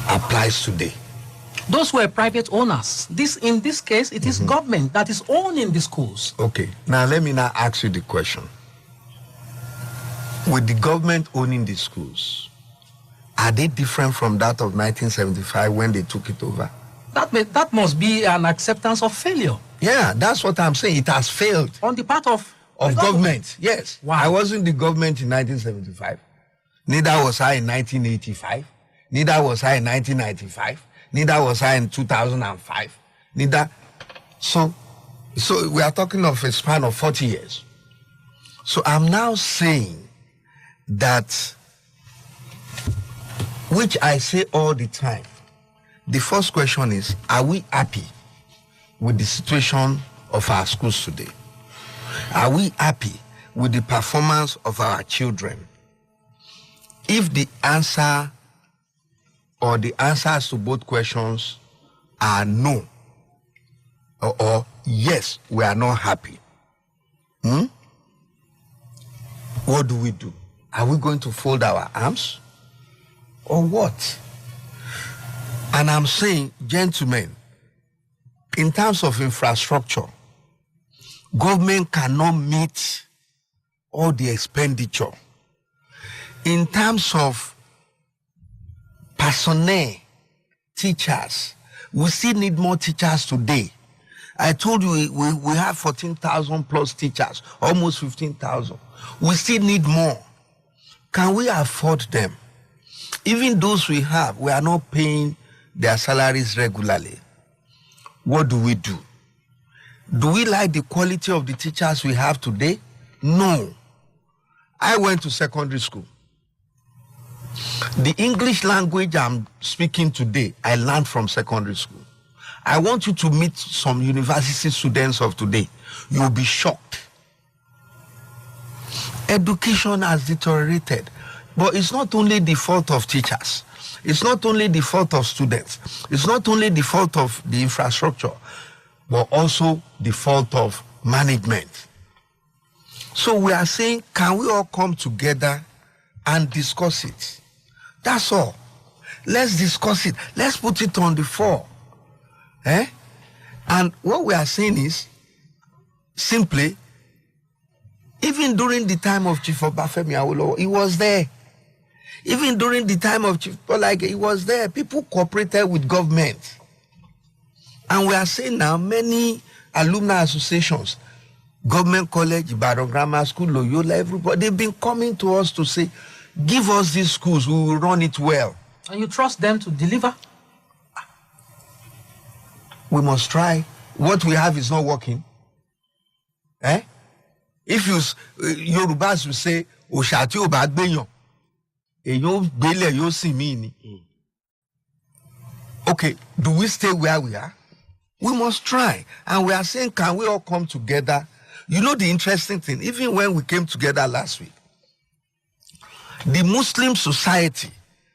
applies today. Those were private owners. In this case, it is government that is owning the schools. Okay. Now, let me now ask you the question. With the government owning the schools, are they different from that of 1975 when they took it over? That must be an acceptance of failure. Yeah, that's what I'm saying. It has failed. On the part of government. Yes. Wow. I wasn't the government in 1975. Neither was I in 1985. Neither was I in 1995. Neither was I in 2005. Neither. So we are talking of a span of 40 years. So I'm now saying that, which I say all the time, the first question is, are we happy with the situation of our schools today? Are we happy with the performance of our children? If the answer or the answers to both questions are no or yes, we are not happy, what do we do? Are we going to fold our arms or what? And I'm saying, gentlemen, in terms of infrastructure, government cannot meet all the expenditure. In terms of personnel, teachers, we still need more teachers today. I told you we have 14,000 plus teachers, almost 15,000. We still need more. Can we afford them? Even those we have, we are not paying their salaries regularly. What do? Do we like the quality of the teachers we have today? No. I went to secondary school. The English language I'm speaking today, I learned from secondary school. I want you to meet some university students of today. You'll be shocked. Education has deteriorated. But it's not only the fault of teachers. It's not only the fault of students. It's not only the fault of the infrastructure, but also the fault of management. So we are saying, can we all come together and discuss it? That's all. Let's discuss it. Let's put it on the floor. And what we are saying is, simply, even during the time of Chief Obafemi Awolowo, he was there. Even during the time of Chief Polage, he was there. People cooperated with government. And we are saying now, many alumni associations, Government College, Ibadan Grammar School, Loyola, everybody, they've been coming to us to say, give us these schools, we will run it well. And you trust them to deliver? We must try. What we have is not working. If Yorubas will say, Oshati Obagbeyan, okay, do we stay where we are? We must try. And we are saying, can we all come together? You know the interesting thing, even when we came together last week, the Muslim society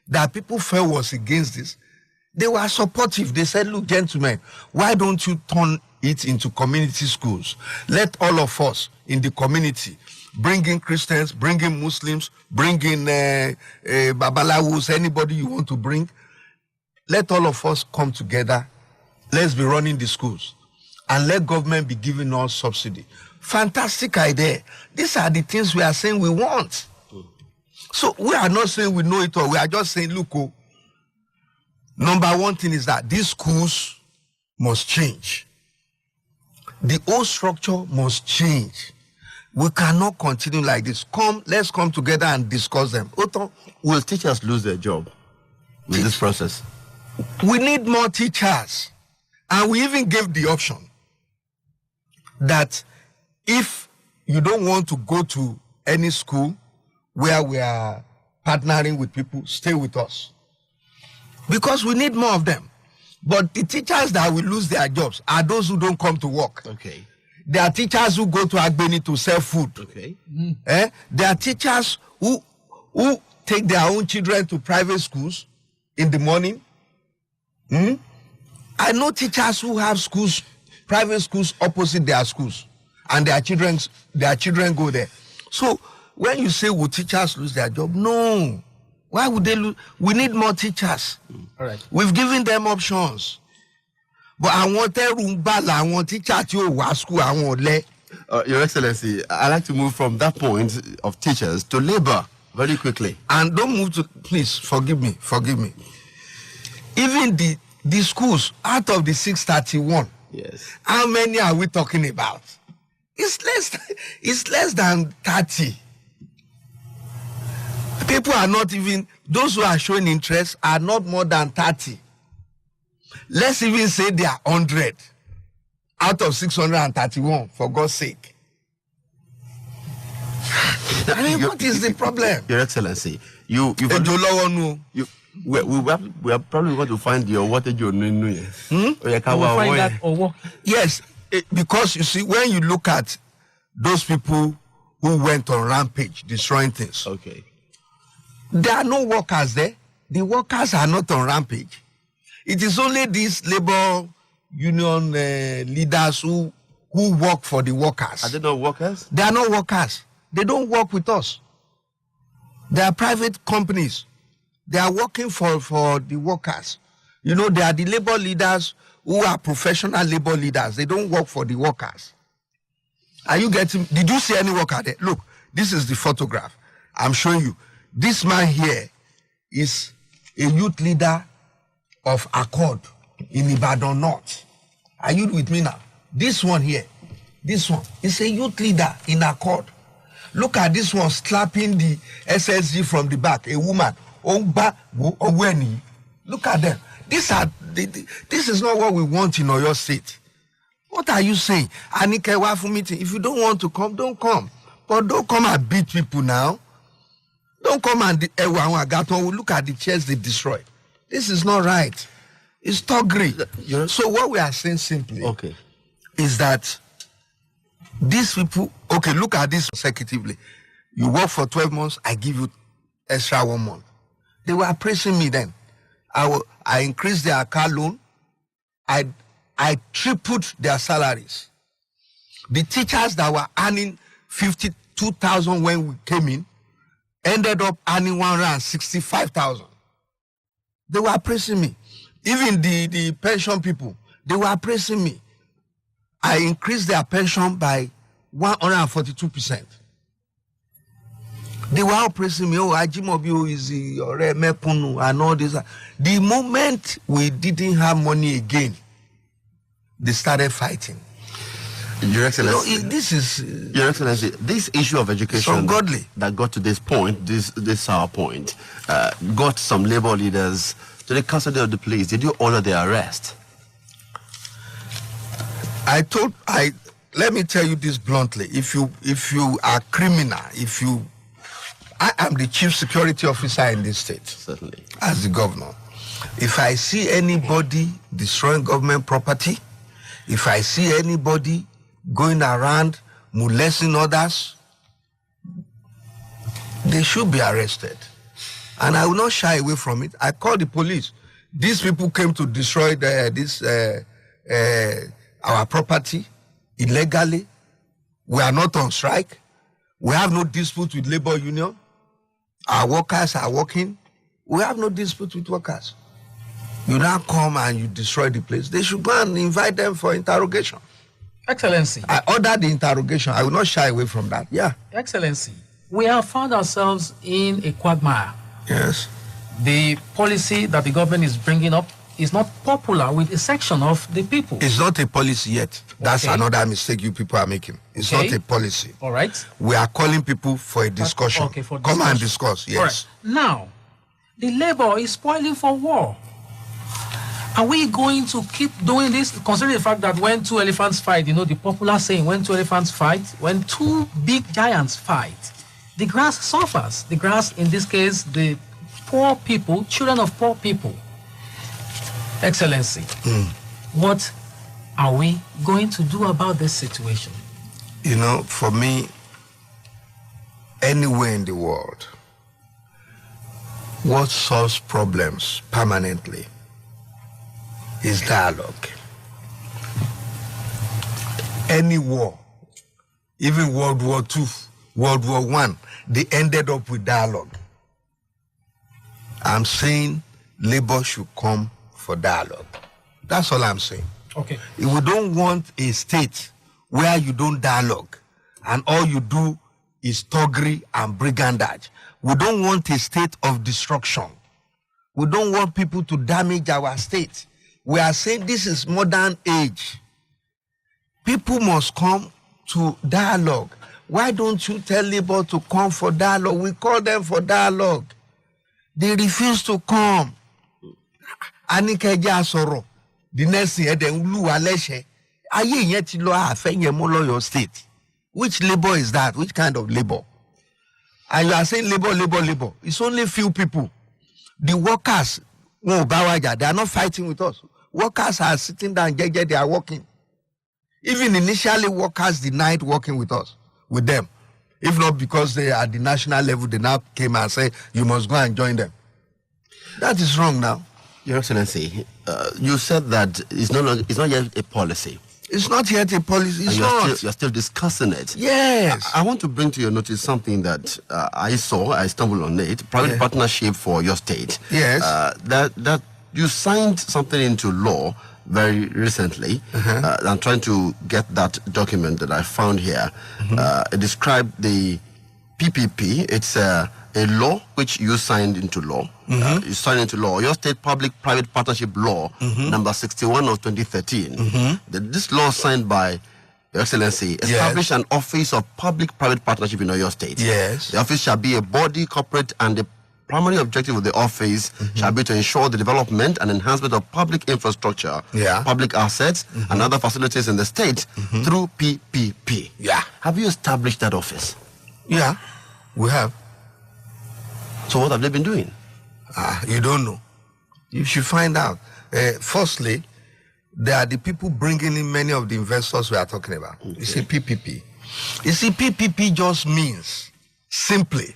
that people felt was against this, they were supportive. They said, look, gentlemen, why don't you turn it into community schools? Let all of us in the community, bring in Christians, bring in Muslims, bring in Babalawos, anybody you want to bring. Let all of us come together. Let's be running the schools. And let government be giving us subsidy. Fantastic idea. These are the things we are saying we want. So we are not saying we know it all. We are just saying, look, number one thing is that these schools must change. The whole structure must change. We cannot continue like this. Let's come together and discuss them. Will teachers lose their job with this process? We need more teachers. And we even gave the option that if you don't want to go to any school where we are partnering with people, stay with us. Because we need more of them. But the teachers that will lose their jobs are those who don't come to work. Okay. There are teachers who go to Agbeni to sell food. Okay. There are teachers who take their own children to private schools in the morning. I know teachers who have schools, private schools opposite their schools, and their children go there. So when you say will teachers lose their job, no. Why would they lose? We need more teachers. All right. We've given them options. But I want teachers to school. Your Excellency, I'd like to move from that point of teachers to labor very quickly. And don't move to, please, forgive me. Even the schools, out of the 631, Yes. how many are we talking about? It's less than 30. People are not even, those who are showing interest are not more than 30. Let's even say they are 100 out of 631, for God's sake. I mean, what is the problem? Your Excellency, we are probably going to find your water. We'll find that over. Yes, because you see, when you look at those people who went on rampage, destroying things, Okay. there are no workers there. The workers are not on rampage. It is only these labor union leaders who work for the workers. Are they not workers? They are not workers. They don't work with us. They are private companies. They are working for the workers. You know, they are the labor leaders who are professional labor leaders. They don't work for the workers. Are you getting? Did you see any worker there? Look, this is the photograph. I'm showing you. This man here is a youth leader of Accord in Ibadan North. Are you with me now? This one here, this one is a youth leader in Accord. Look at this one slapping the SSG from the back, a woman. Look at them. This is not what we want in Oyo State. What are you saying? Anikewa for meeting. If you don't want to come, don't come. But don't come and beat people now. Don't come and look at the chairs they destroyed. This is not right. It's thuggery. So what we are saying simply is that these people, look at this consecutively. You work for 12 months, I give you extra 1 month. They were praising me then. I increased their car loan. I tripled their salaries. The teachers that were earning 52,000 when we came in ended up earning 165,000. They were praising me. Even the pension people, they were praising me. I increased their pension by 142%. They were all praising me. Ajimobi is Mepunu and all this. The moment we didn't have money again, they started fighting. Your Excellency, Your Excellency, this issue of education ungodly that got to this point, this our point, got some labor leaders to the custody of the police. Did you order their arrest? Let me tell you this bluntly. If you are criminal, I am the chief security officer in this state. Certainly. As the governor. If I see anybody destroying government property, if I see anybody going around molesting others, they should be arrested. And I will not shy away from it. I call the police. These people came to destroy our property illegally. We are not on strike. We have no dispute with labor union. Our workers are working. We have no dispute with workers. You now come and you destroy the place. They should go and invite them for interrogation. Excellency. I ordered the interrogation. I will not shy away from that. Yeah. Excellency, we have found ourselves in a quagmire. Yes. The policy that the government is bringing up is not popular with a section of the people. It's not a policy yet. That's another mistake you people are making. It's not a policy. All right. We are calling people for a discussion. For Come and discuss. Yes. All right. Now, the labor is spoiling for war. Are we going to keep doing this, considering the fact that when two elephants fight, the popular saying, when two elephants fight, when two big giants fight, the grass suffers. The grass, in this case, the poor people, children of poor people. Excellency, what are we going to do about this situation? You know, for me, anywhere in the world, what solves problems permanently is dialogue. Any war, even World War II, World War I, they ended up with dialogue. I'm saying labor should come for dialogue. That's all I'm saying. Okay. We don't want a state where you don't dialogue and all you do is thuggery and brigandage. We don't want a state of destruction. We don't want people to damage our state. We are saying this is modern age. People must come to dialogue. Why don't you tell labor to come for dialogue? We call them for dialogue. They refuse to come. Anikeja soro. The next thing, then ulu aleshe. Aye yet lo afenye molo your state. Which labor is that? Which kind of labor? And you are saying labor, labor, labor. It's only few people. The workers, they are not fighting with us. Workers are sitting down, they are working. Even initially, workers denied working with us, with them. If not because they are at the national level, they now came and said, you must go and join them. That is wrong now. Your Excellency, you said that it's not yet a policy. It's not yet a policy. It's not. You're still discussing it. Yes. I want to bring to your notice something that I stumbled on it. Private partnership for your state. Yes. That you signed something into law very recently. I'm trying to get that document that I found here. It described the PPP. It's a law which you signed into law. You signed into law. Your state public-private partnership law, number 61 of 2013. This law signed by Your Excellency established an office of public-private partnership in your state. Yes. The office shall be a body corporate, and the primary objective of the office shall be to ensure the development and enhancement of public infrastructure, public assets, and other facilities in the state through PPP. Have you established that office? Yeah, we have. So what have they been doing? You don't know. You should find out. Firstly, they are the people bringing in many of the investors we are talking about. Okay. You see, PPP. You see, PPP just means simply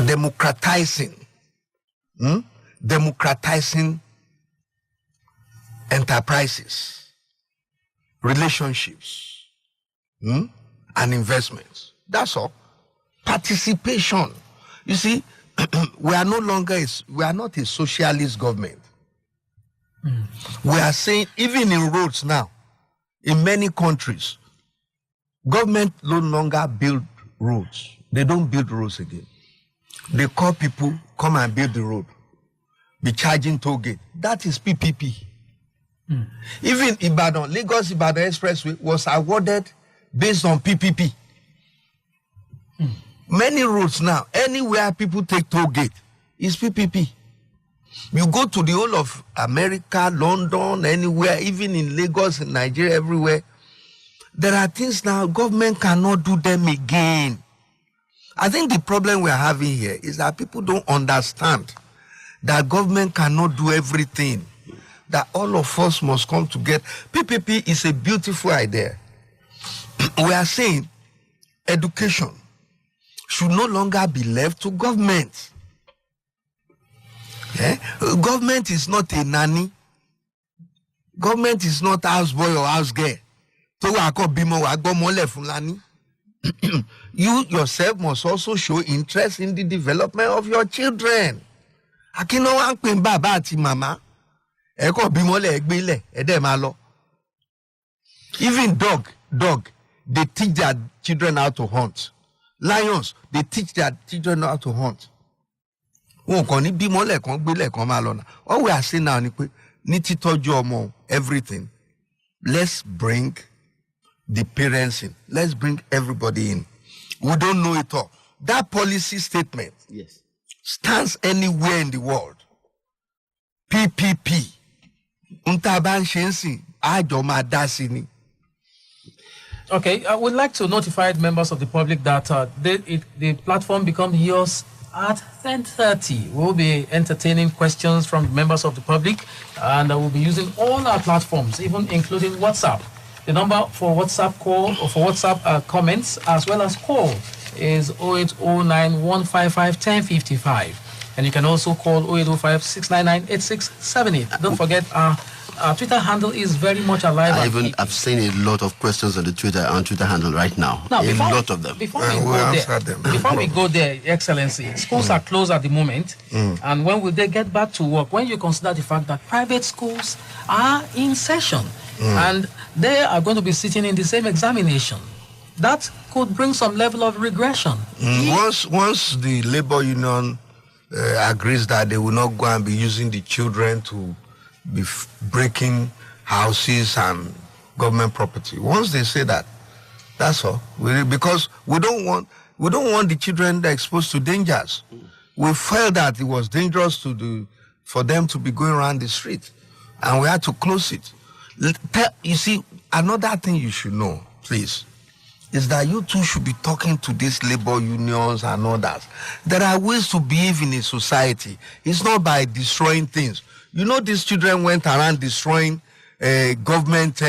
democratizing enterprises, relationships, and investments. That's all. Participation. You see, we are not a socialist government. We are saying, even in roads now, in many countries, government no longer build roads. They don't build roads again. They call people, come and build the road. Be charging toll gate. That is PPP. Even Ibadan, Lagos-Ibadan Expressway was awarded based on PPP. Many roads now, anywhere people take toll gate, is PPP. You go to the whole of America, London, anywhere, even in Lagos, in Nigeria, everywhere. There are things now, government cannot do them again. I think the problem we are having here is that people don't understand that government cannot do everything. That all of us must come together. PPP is a beautiful idea. We are saying education should no longer be left to government. Government is not a nanny. Government is not houseboy or house girl. You yourself must also show interest in the development of your children. Even dog, they teach their children how to hunt. Lions, they teach their children how to hunt. All we are saying now is everything. Let's bring the parents in. Let's bring everybody in. We don't know it all. That policy statement stands anywhere in the world. PPP. Okay, I would like to notify members of the public that the platform becomes yours at 10:30. We'll be entertaining questions from members of the public, and we'll be using all our platforms, even including WhatsApp. The number for WhatsApp call or for WhatsApp comments as well as call is 0809 155 1055. And you can also call 0805 699 8678. Don't forget, our Twitter handle is very much alive. I've seen a lot of questions on the Twitter handle right now. A lot of them. Before we go there, Excellency, schools are closed at the moment. And when will they get back to work? When you consider the fact that private schools are in session and they are going to be sitting in the same examination, that could bring some level of regression. Once the labor union agrees that they will not go and be using the children to be breaking houses and government property. Once they say that, that's all. Because we don't want the children exposed to dangers. We felt that it was dangerous for them to be going around the street, and we had to close it. You see, another thing you should know, please, is that you too should be talking to these labor unions and others. There are ways to behave in a society. It's not by destroying things. You know, these children went around destroying government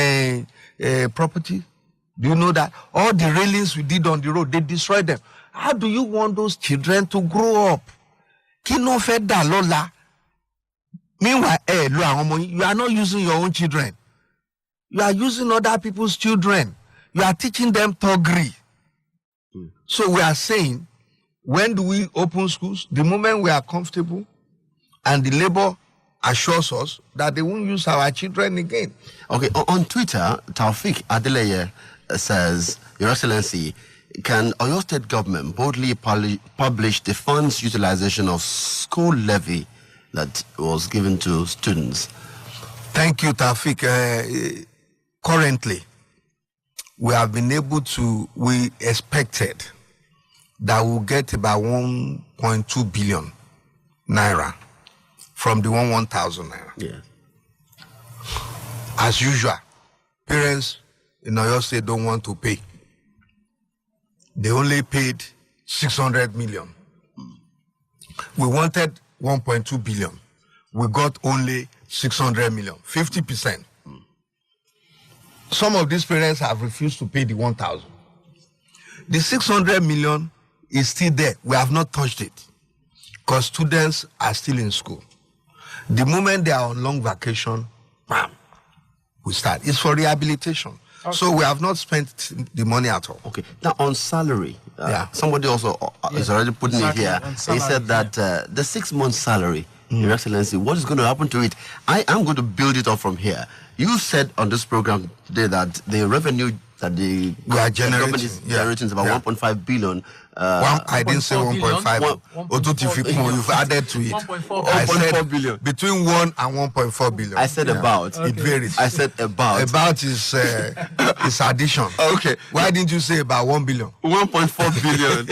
property. Do you know that? All the railings we did on the road, they destroyed them. How do you want those children to grow up? Meanwhile, you are not using your own children. You are using other people's children. You are teaching them thuggery. So we are saying, when do we open schools? The moment we are comfortable and the labor assures us that they won't use our children again. Okay, on Twitter, Taufik Adeleye says, Your Excellency, can Oyo State government boldly publish the funds utilization of school levy that was given to students? Thank you, Taufik. Currently, we have been able to, we expected that we'll get about 1.2 billion naira from the 1,000 naira. Yeah. As usual, parents in Oyo State don't want to pay. They only paid 600 million. We wanted 1.2 billion. We got only 600 million, 50%. Some of these parents have refused to pay the 1,000. The 600 million is still there. We have not touched it because students are still in school. The moment they are on long vacation, bam, we start. It's for rehabilitation. Okay. So we have not spent the money at all. Okay. Now on salary, somebody also is already putting it here. He said that the 6 months salary, Your Excellency, what is going to happen to it? I am going to build it up from here. You said on this program today that the revenue that the government is generating is about 1.5 billion. I didn't say 1.5. You've added to it. 1.4 billion. Between 1 and 1.4 billion. I said about. Okay. It varies. I said about. About is addition. Okay. Why didn't you say about 1 billion? 1.4 billion.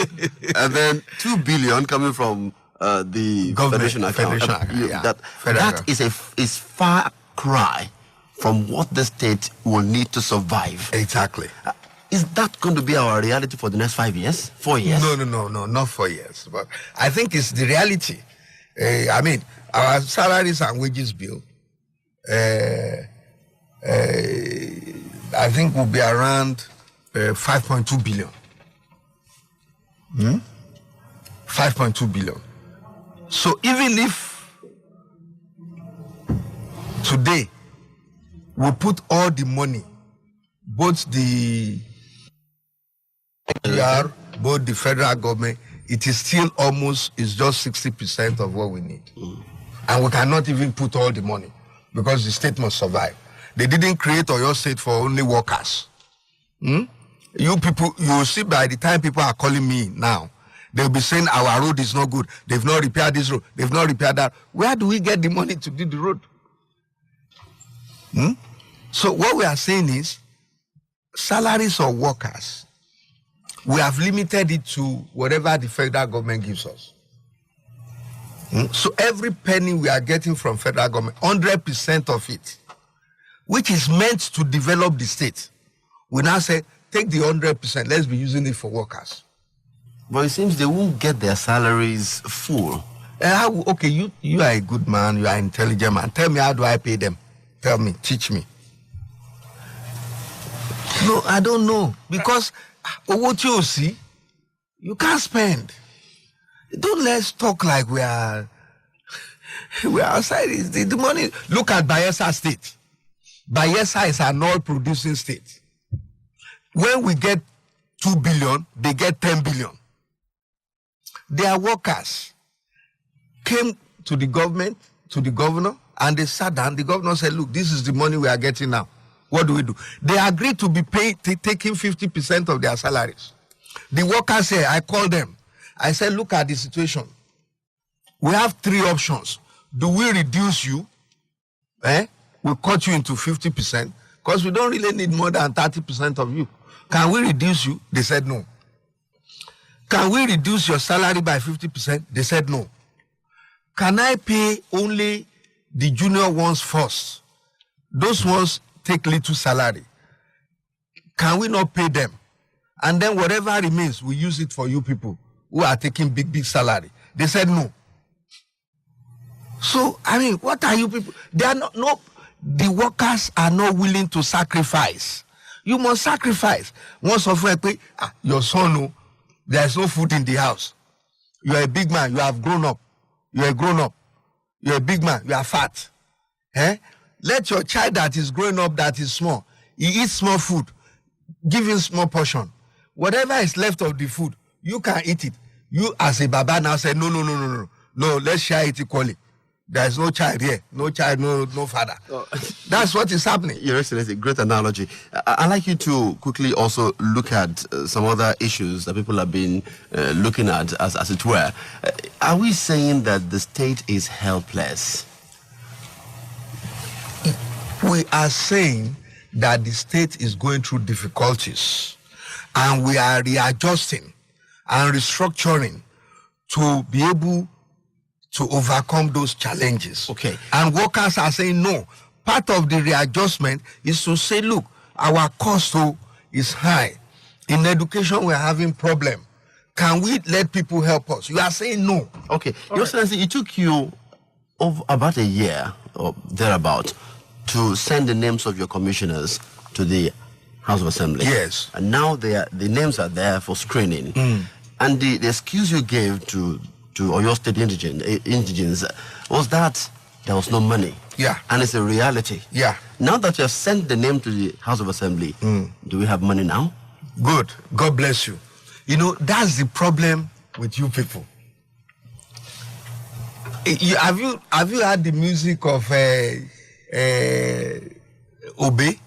And then 2 billion coming from the Federation account. That is far cry from what the state will need to survive. Exactly. Is that going to be our reality for the next 5 years? 4 years? No, not 4 years. But I think it's the reality. I mean, our salaries and wages bill, I think will be around 5.2 billion. 5.2 billion. So even if today we put all the money, both the both the federal government, it is still it's just 60% of what we need. And we cannot even put all the money because the state must survive. They didn't create Oyo State for only workers. You people, you will see by the time people are calling me now, they'll be saying our road is not good. They've not repaired this road. They've not repaired that. Where do we get the money to do the road? So what we are saying is, salaries of workers, we have limited it to whatever the federal government gives us. So every penny we are getting from federal government, 100% of it, which is meant to develop the state, we now say take the 100%. Let's be using it for workers. But it seems they won't get their salaries full. Okay, you are a good man. You are an intelligent man. Tell me, how do I pay them? Tell me, teach me. No, I don't know. Because what you see, you can't spend. Don't let's talk like we are outside. The money. Look at Bayelsa State. Bayelsa is an oil-producing state. When we get 2 billion, they get 10 billion. Their workers came to the government, to the governor, and they sat down. The governor said, look, this is the money we are getting now. What do we do? They agreed to be paid, taking 50% of their salaries. The workers said, I called them. I said, look at the situation. We have 3 options. Do we reduce you? We cut you into 50% because we don't really need more than 30% of you. Can we reduce you? They said no. Can we reduce your salary by 50%? They said no. Can I pay only the junior ones first? Those ones take little salary. Can we not pay them? And then whatever remains, we use it for you people who are taking big salary. They said no. So, I mean, what are you people? They are not, no, the workers are not willing to sacrifice. You must sacrifice. Once of your son, there's no food in the house. You are a big man, you have grown up. You are grown up. You are a big man, you are fat. Let your child that is growing up, that is small, he eats small food. Give him small portion. Whatever is left of the food, you can eat it. You as a baba now say, no, let's share it equally. There's no child here. No child, no father. Oh. That's what is happening. Your Excellency, great analogy. I'd like you to quickly also look at some other issues that people have been looking at, as it were. Are we saying that the state is helpless? We are saying that the state is going through difficulties and we are readjusting and restructuring to be able to overcome those challenges. Okay. And workers are saying no. Part of the readjustment is to say, look, our cost is high. In education, we're having problem. Can we let people help us? You are saying no. Okay. Your Excellency, it took you about a year or thereabout to send the names of your commissioners to the House of Assembly. Yes. And now the names are there for screening. And the excuse you gave to Oyo State indigents was that there was no money. Yeah. And it's a reality. Yeah. Now that you have sent the name to the House of Assembly, do we have money now? Good. God bless you. You know, that's the problem with you people. Have you heard the music of Obe?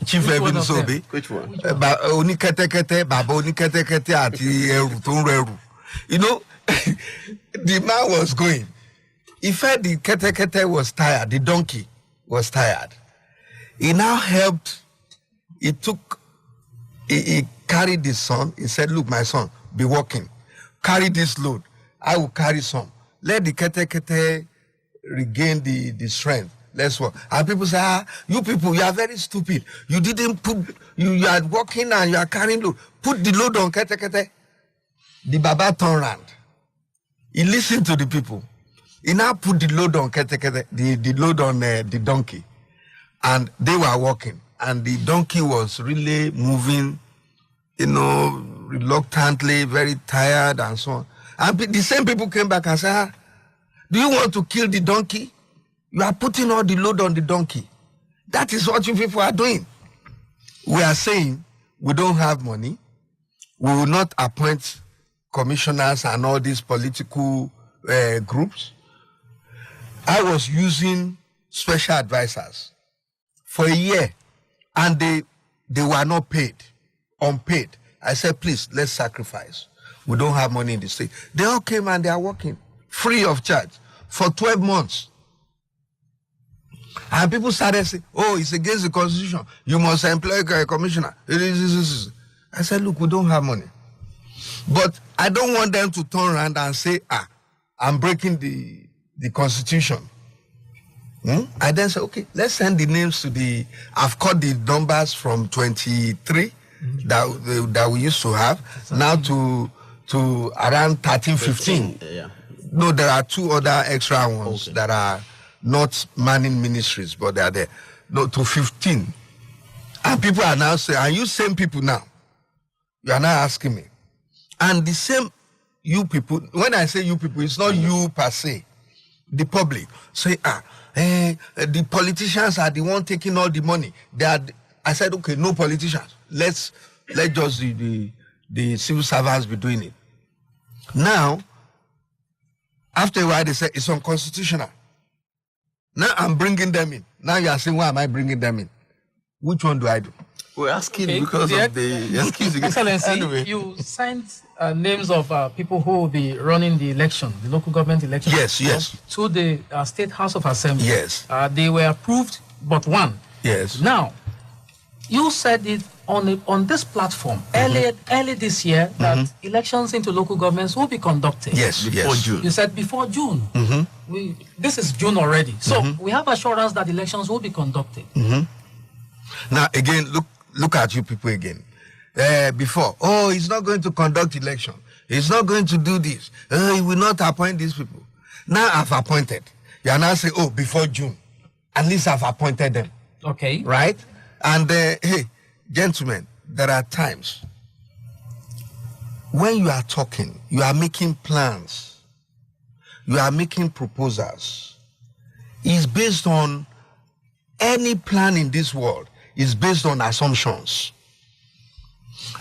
Chief Evidence Obe? Which one? You know, the man was going. He felt the kete was tired, the donkey was tired. He now helped, he carried his son. He said, look, my son, be walking. Carry this load. I will carry some. Let the kete regain the strength. Let's walk. And people say, you people, you are very stupid. You didn't you are walking and you are carrying load. Put the load on kete. The Baba turned around. He listened to the people. He now put the load on kete, the load on the donkey. And they were walking. And the donkey was really moving, reluctantly, very tired and so on. And the same people came back and said, do you want to kill the donkey? You are putting all the load on the donkey. That is what you people are doing. We are saying we don't have money. We will not appoint commissioners and all these political groups. I was using special advisors for a year and they were not paid, unpaid. I said, please, let's sacrifice. We don't have money in the state. They all came and they are working free of charge for 12 months. And people started saying, oh, it's against the constitution. You must employ a commissioner. I said, look, we don't have money. But I don't want them to turn around and say, I'm breaking the constitution. I then said, okay, let's send the names to I've cut the numbers from 23 that we used to have, now to around 13, 15. Yeah. No, there are 2 other extra ones that are not manning ministries, but they are there. No, to 15. And people are now saying, are you same people now? You are now asking me. And the same you people, when I say you people, it's not you per se. The public say, the politicians are the one taking all the money. I said, okay, no politicians. Let just the civil servants be doing it. Now, after a while, they say it's unconstitutional. Now I'm bringing them in. Now you are saying, why am I bringing them in? Which one do I do? We're asking because of the excuse. Excellency, Anyway. you sent names of people who will be running the election, the local government election. Yes. To the State House of Assembly. Yes. They were approved, but one. Yes. Now, you said it on this platform early this year that elections into local governments will be conducted. Yes. Before June. You said before June. This is June already. So we have assurance that elections will be conducted. Now, again, look at you people again. Before, he's not going to conduct election. He's not going to do this. He will not appoint these people. Now I've appointed. You are now saying, before June. At least I've appointed them. Okay. Right? And, hey, gentlemen, there are times when you are talking, you are making plans, you are making proposals. It's based on any plan in this world. Is based on assumptions.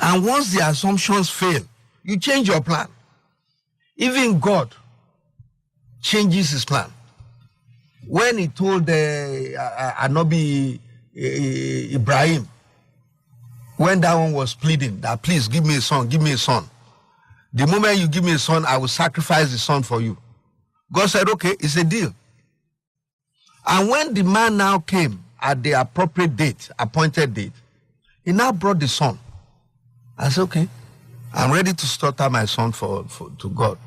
And once the assumptions fail, you change your plan. Even God changes his plan. When he told Anobi Ibrahim, when that one was pleading that please give me a son, the moment you give me a son, I will sacrifice the son for you. God said, okay, it's a deal. And when the man now came at the appropriate date, appointed date, he now brought the son. I said, okay, I'm ready to slaughter my son for God,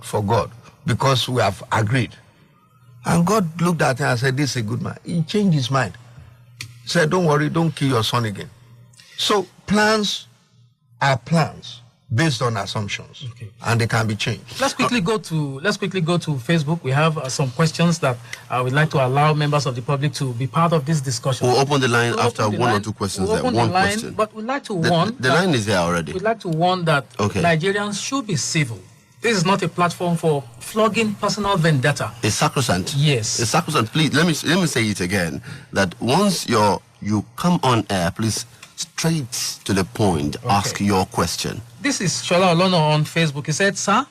because we have agreed. And God looked at him and said, this is a good man. He changed his mind. He said, don't worry, don't kill your son again. So plans are plans based on assumptions, and they can be changed. Let's quickly go to Facebook. We have some questions that we'd like to allow members of the public to be part of this discussion. We'll open the line after one or two questions. Question. But we'd like to warn. The line is there already. We'd like to warn that Nigerians should be civil. This is not a platform for flogging personal vendetta. It's sacrosanct. Yes. It's sacrosanct. Please, let me say it again. That once you come on air, please straight to the point, ask your question. This is Shola Olono on Facebook. He said, sir,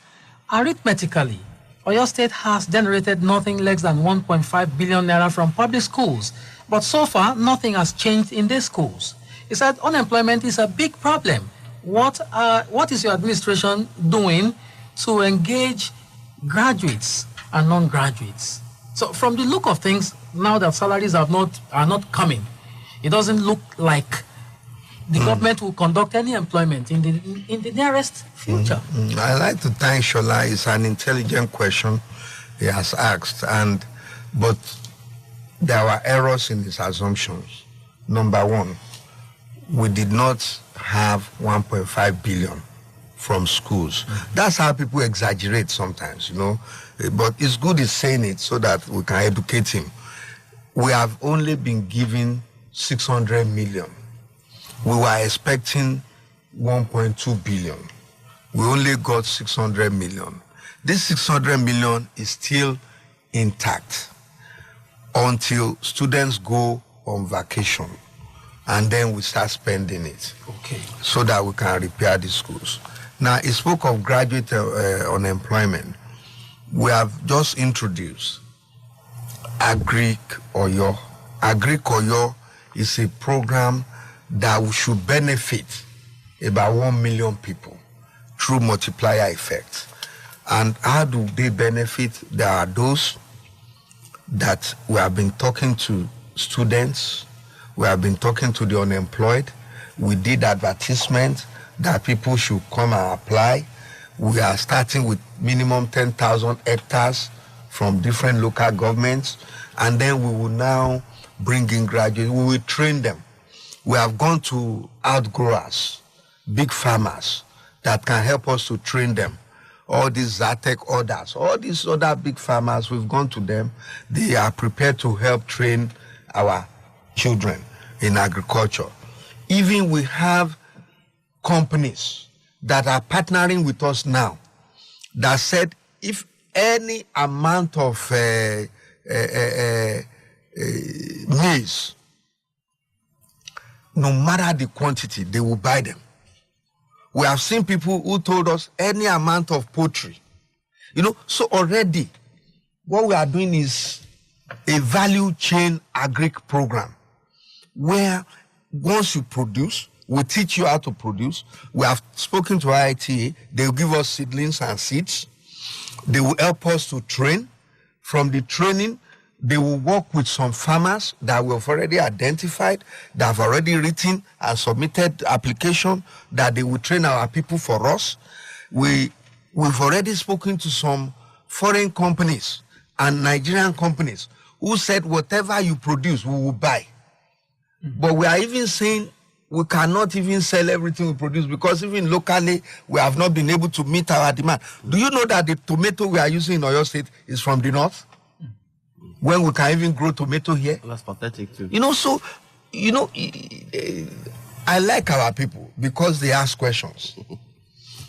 arithmetically, Oyo State has generated nothing less than 1.5 billion naira from public schools. But so far, nothing has changed in these schools. He said, unemployment is a big problem. What is your administration doing to engage graduates and non-graduates? So from the look of things, now that salaries are not coming, it doesn't look like the government will conduct any employment in the nearest future. I like to thank Shola. It's an intelligent question he has asked, but there were errors in his assumptions. Number one, we did not have 1.5 billion from schools. That's how people exaggerate sometimes, but it's good he's saying it so that we can educate him. We have only been given 600 million. We were expecting 1.2 billion. We only got 600 million. This 600 million is still intact until students go on vacation, and then we start spending it. So that we can repair the schools. Now, he spoke of graduate unemployment. We have just introduced Agric Oyo. Agric Oyo is a program that should benefit about 1 million people through multiplier effect. And how do they benefit? There are those that we have been talking to students, we have been talking to the unemployed, we did advertisement that people should come and apply. We are starting with minimum 10,000 hectares from different local governments. and then we will now bring in graduates. We will train them. We have gone to outgrowers, big farmers that can help us to train them. All these Zatek orders, all these other big farmers, we've gone to them. They are prepared to help train our children in agriculture. Even we have companies that are partnering with us now that said if any amount of maize, no matter the quantity, they will buy them. We have seen people who told us any amount of poultry. So already what we are doing is a value chain agric program where once you produce, we teach you how to produce. We have spoken to IITA. They will give us seedlings and seeds. They will help us to train. From the training, they will work with some farmers that we have already identified, that have already written and submitted application that they will train our people for us. We've already spoken to some foreign companies and Nigerian companies who said whatever you produce, we will buy. But we are even saying we cannot even sell everything we produce because even locally, we have not been able to meet our demand. Do you know that the tomato we are using in Oyo State is from the north? When we can even grow tomato here? Well, that's pathetic too. I like our people because they ask questions.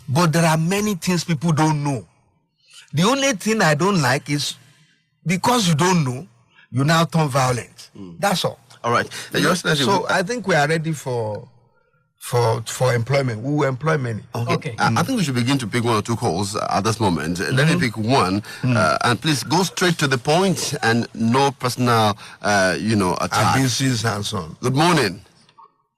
But there are many things people don't know. The only thing I don't like is because you don't know, you now turn violent. That's all. All right. So I think we are ready for employment. We will employ many. Okay. I think we should begin to pick one or two calls at this moment. Let me pick one. And please go straight to the point and no personal, attack. Abuses and so on. Good morning.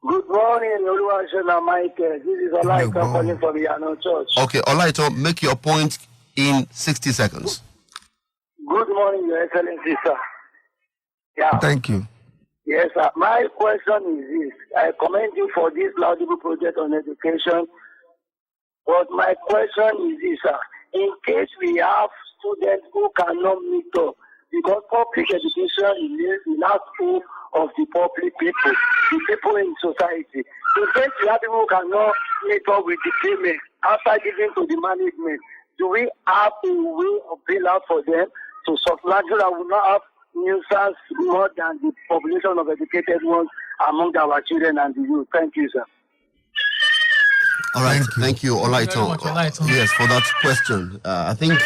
Good morning, Oluwashona Michael. This is Olaito calling from Yano Church. Okay, Olaito, make your point in 60 seconds. Good morning, Your Excellency, sir. Yeah. Thank you. Yes, sir. My question is this. I commend you for this laudable project on education. But my question is this, sir. In case we have students who cannot meet up, because public education is the last hope of the public people, the people in society. In case we have people who cannot meet up with the payment after giving to the management, do we have a way of bailout for them to supply so that we will not have nuisance more than the population of educated ones among our children and the youth? Thank you, sir. All right, thank you, Olaito. Olaito. Yes, for that question. I think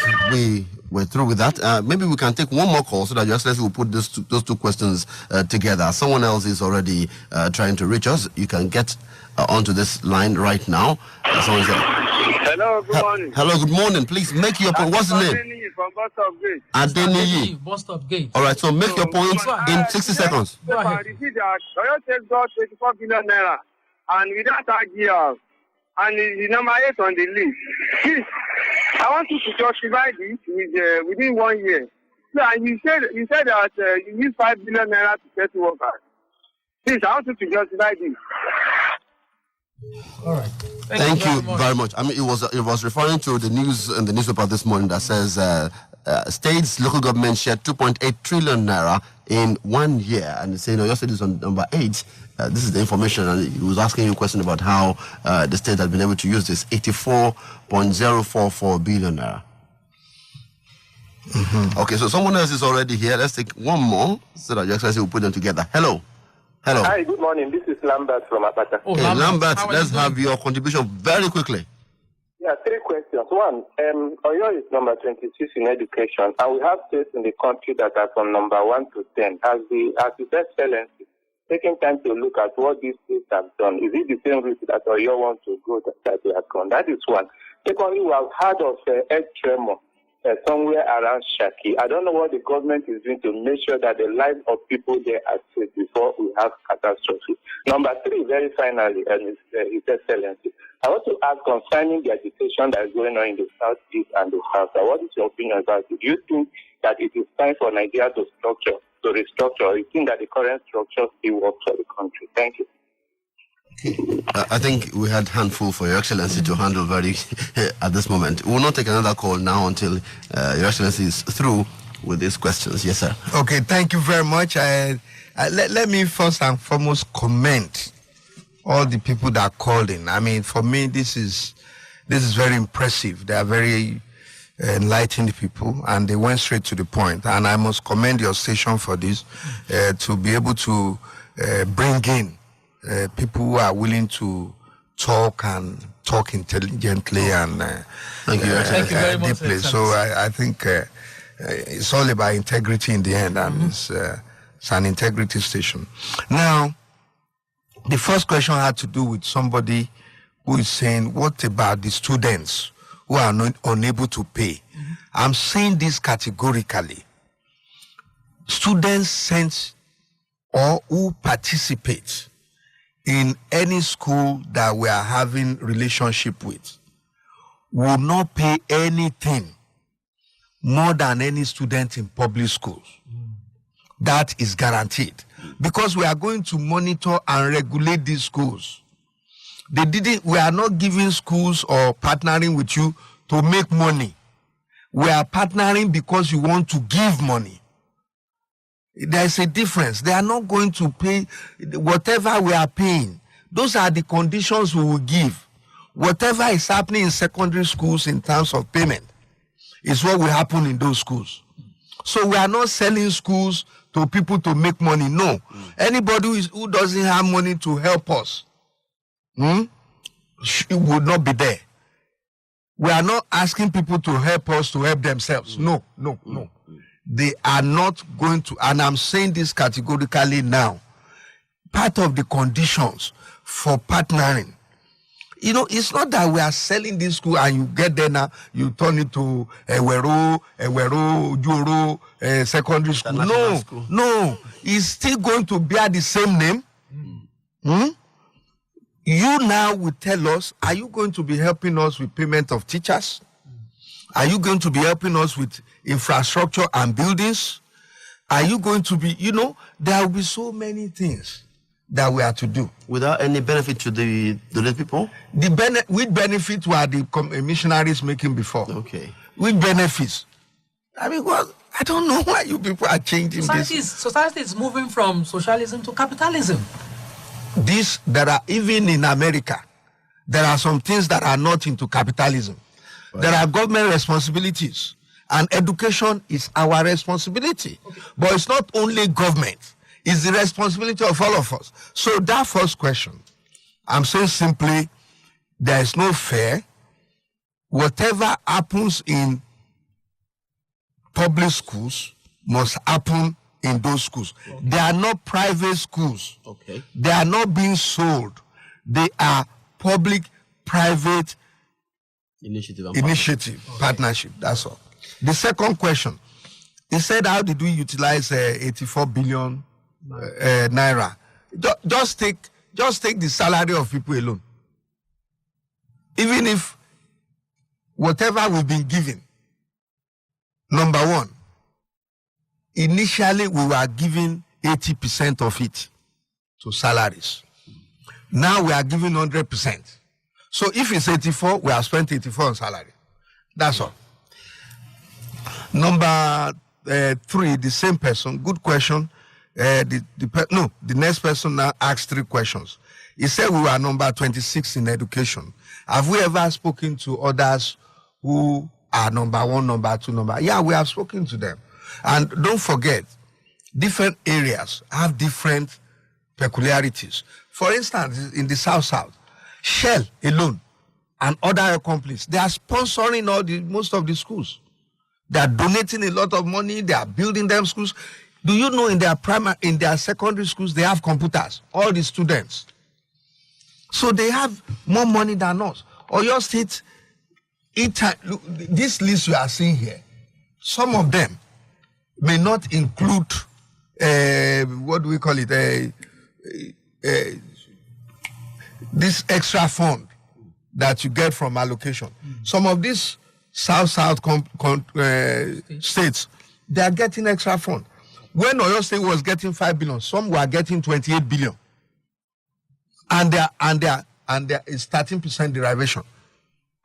we're through with that. Maybe we can take one more call so that Your Excellency will put those two questions together. Someone else is already trying to reach us. You can get onto this line right now. Someone said, hello, good morning. Hello, good morning. Please make your point. What's the name? From Bus Stop Gate. Adeniyi. Bus Stop Gate. All right, so make your point in 60 seconds. Go ahead. Oyo State got 24 billion naira, and without IGR, and is number 8 on the list. Please, I want you to justify this within 1 year. So, and you said that you use 5 billion naira to get workers. Please, I want you to justify this. All right. Thank you very much. I mean, it was referring to the news in the newspaper this morning that says states, local government shared 2.8 trillion naira in 1 year, and it's saying your state is on number 8. This is the information, and he was asking you a question about how the state has been able to use this 84.044 billion naira. Okay, so someone else is already here. Let's take one more so that Your Excellency will put them together. Hello. Hi, good morning. This is Lambert from Apata. Oh, okay, Lambert, let's have your contribution very quickly. Yeah, 3 questions. One, Oyo is number 26 in education, and we have states in the country that are from number 1 to 10. As His Excellency, taking time to look at what these states have done, is it the same route that Oyo wants to go that they have gone? That is one. Secondly, we have heard of earth tremor somewhere around Shaki. I don't know what the government is doing to make sure that the lives of people there are safe before we have catastrophe. Number 3, very finally, and His Excellency, I want to ask concerning the agitation that is going on in the southeast and the south. What is your opinion about it? Do you think that it is time for Nigeria to restructure, or you think that the current structure still works for the country? Thank you. I think we had handful for Your Excellency to handle very at this moment. We will not take another call now until Your Excellency is through with these questions. Yes, sir. Okay, thank you very much. Let me first and foremost commend all the people that called in. I mean, for me, this is very impressive. They are very enlightened people, and they went straight to the point. And I must commend your station for this, to be able to bring in people who are willing to talk intelligently and Thank you very much, deeply. So I think it's all about integrity in the end, and it's an integrity station. Now, the first question had to do with somebody who is saying, what about the students who are unable to pay? I'm saying this categorically. Students sent or who participate in any school that we are having relationship with will not pay anything more than any student in public schools. That is guaranteed, because we are going to monitor and regulate these schools. We are not giving schools or partnering with you to make money. We are partnering because you want to give money. There's a difference. They are not going to pay whatever we are paying. Those are the conditions we will give. Whatever is happening in secondary schools in terms of payment is what will happen in those schools. So we are not selling schools to people to make money. No. Anybody who doesn't have money to help us would not be there. We are not asking people to help us to help themselves. No. They are not going to, and I'm saying this categorically now. Part of the conditions for partnering, it's not that we are selling this school and you get there now, you turn it to Ewero, Juro, secondary school. No. It's still going to bear the same name. You now will tell us, are you going to be helping us with payment of teachers? Are you going to be helping us with infrastructure and buildings? Are you going to be, there will be so many things that we are to do. Without any benefit to the people? Which benefit were the missionaries making before? Okay. Which benefits? I mean, I don't know why you people are changing this. Society is moving from socialism to capitalism. There are, even in America, there are some things that are not into capitalism. Right. There are government responsibilities, and education is our responsibility. Okay. But it's not only government, it's the responsibility of all of us. So that first question, I'm saying simply, there is no fear. Whatever happens in public schools must happen in those schools. Okay. They are not private schools. Okay. They are not being sold. They are public-private initiative, partnership. That's all. The second question, he said, how did we utilize 84 billion naira? Just take the salary of people alone. Even if whatever we've been given, number one, initially we were giving 80% of it to salaries. Now we are giving 100%. So if it's 84, we have spent 84 on salary. That's all. Number 3, the same person, good question. The next person now asked 3 questions. He said we were number 26 in education. Have we ever spoken to others who are number 1, number 2, number? Yeah, we have spoken to them. And don't forget, different areas have different peculiarities. For instance, in the South, Shell alone and other companies, they are sponsoring most of the schools. They are donating a lot of money. They are building them schools. Do you know in their secondary schools, they have computers, all the students. So they have more money than us. Oyo State, this list you are seeing here, some of them may not include, what do we call it, this extra fund that you get from allocation. Some of these South states, they are getting extra fund. When Oyo State was getting 5 billion, some were getting 28 billion. And there is 13% derivation.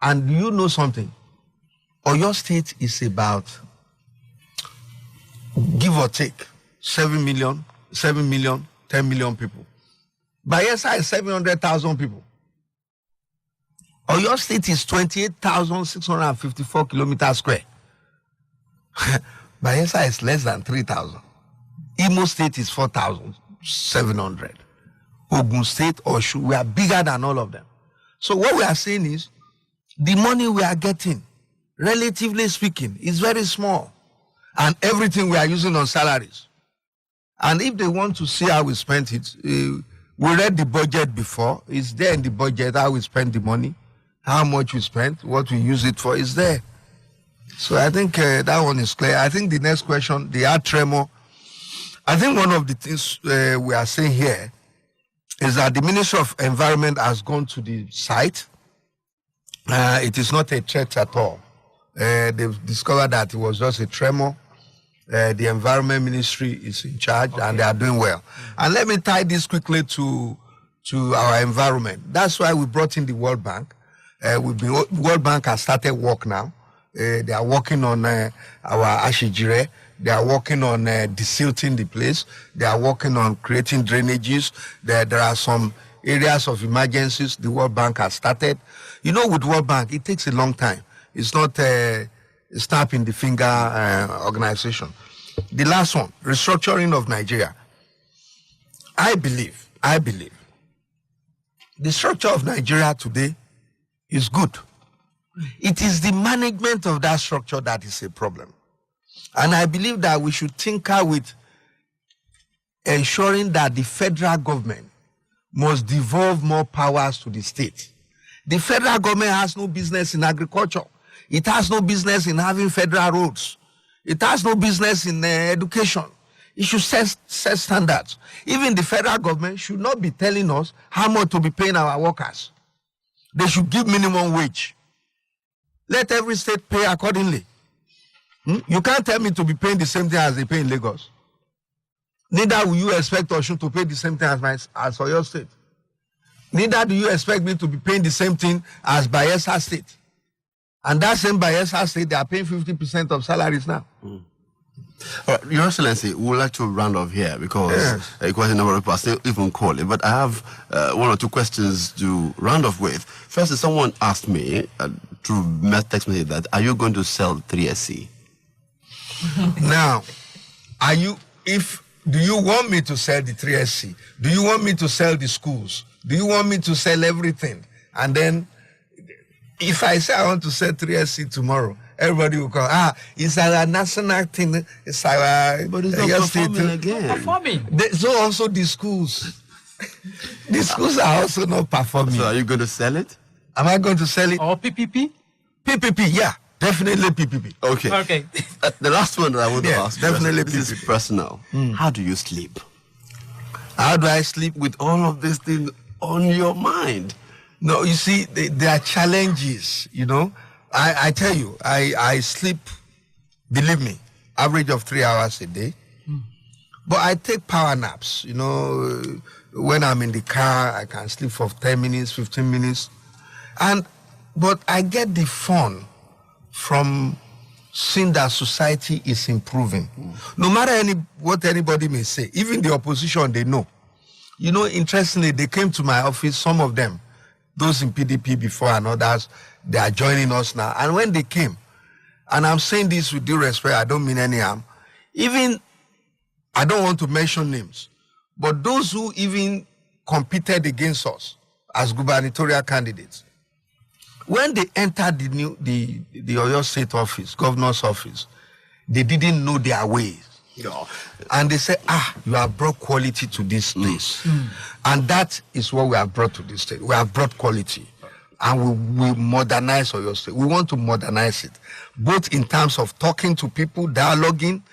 And you know something? Oyo State is about give or take, 7 million, 10 million people. Bayelsa is 700,000 people. Oyo State is 28,654 kilometers square. Bayelsa is less than 3,000. Imo State is 4,700. Ogun State, Oshu, we are bigger than all of them. So what we are saying is, the money we are getting, relatively speaking, is very small. And everything we are using on salaries. And if they want to see how we spent it, we read the budget before. It's there in the budget, how we spend the money, how much we spent, what we use it for is there. So I think that one is clear. I think the next question, the earth tremor. I think one of the things we are saying here is that the Ministry of Environment has gone to the site. It is not a threat at all. They've discovered that it was just a tremor. The Environment Ministry is in charge, and they are doing well. And let me tie this quickly to our environment. That's why we brought in the World Bank. World Bank has started work now. They are working on our Ashijire. They are working on desilting the place. They are working on creating drainages. There are some areas of emergencies the World Bank has started. You know, with World Bank, it takes a long time. It's not a snap in the finger organization. The last one, restructuring of Nigeria. I believe the structure of Nigeria today is good. It is the management of that structure that is a problem. And I believe that we should tinker with ensuring that the federal government must devolve more powers to the state. The federal government has no business in agriculture. It has no business in having federal roads. It has no business in education. It should set standards. Even the federal government should not be telling us how much to be paying our workers. They should give minimum wage. Let every state pay accordingly. You can't tell me to be paying the same thing as they pay in Lagos. Neither will you expect Osun to pay the same thing as Oyo State. Neither do you expect me to be paying the same thing as Bayelsa State. And that same Bayelsa State, they are paying 50% of salaries now. All right, Your Excellency, we would like to round off here because quite a number of people are still even calling. But I have one or two questions to round off with. First, someone asked me through text message that, are you going to sell 3SC? Now, do you want me to sell the 3SC? Do you want me to sell the schools? Do you want me to sell everything? And then, if I say I want to sell 3SC tomorrow, everybody will call, it's our national thing. It's our... But it's not performing again. Performing. So also the schools. The schools are also not performing. So are you going to sell it? Am I going to sell it? Or PPP? PPP, yeah. Definitely PPP. Okay. The last one that I want to ask you, definitely this is personal. How do you sleep? How do I sleep? With all of these things on your mind? No, you see, there are challenges, you know. I tell you, I sleep, believe me, average of 3 hours a day. But I take power naps, you know. When I'm in the car, I can sleep for 10 minutes, 15 minutes. But I get the fun from seeing that society is improving. No matter what anybody may say, even the opposition, they know. You know, interestingly, they came to my office, some of them, those in PDP before and others, they are joining us now. And when they came, and I'm saying this with due respect, I don't mean any harm, even, I don't want to mention names, but those who even competed against us as gubernatorial candidates, when they entered the Oyo State office, governor's office, they didn't know their ways. Yeah. And they said, you have brought quality to this place. And that is what we have brought to this state. We have brought quality. And we modernize Oyo State. We want to modernize it, both in terms of talking to people, dialoguing.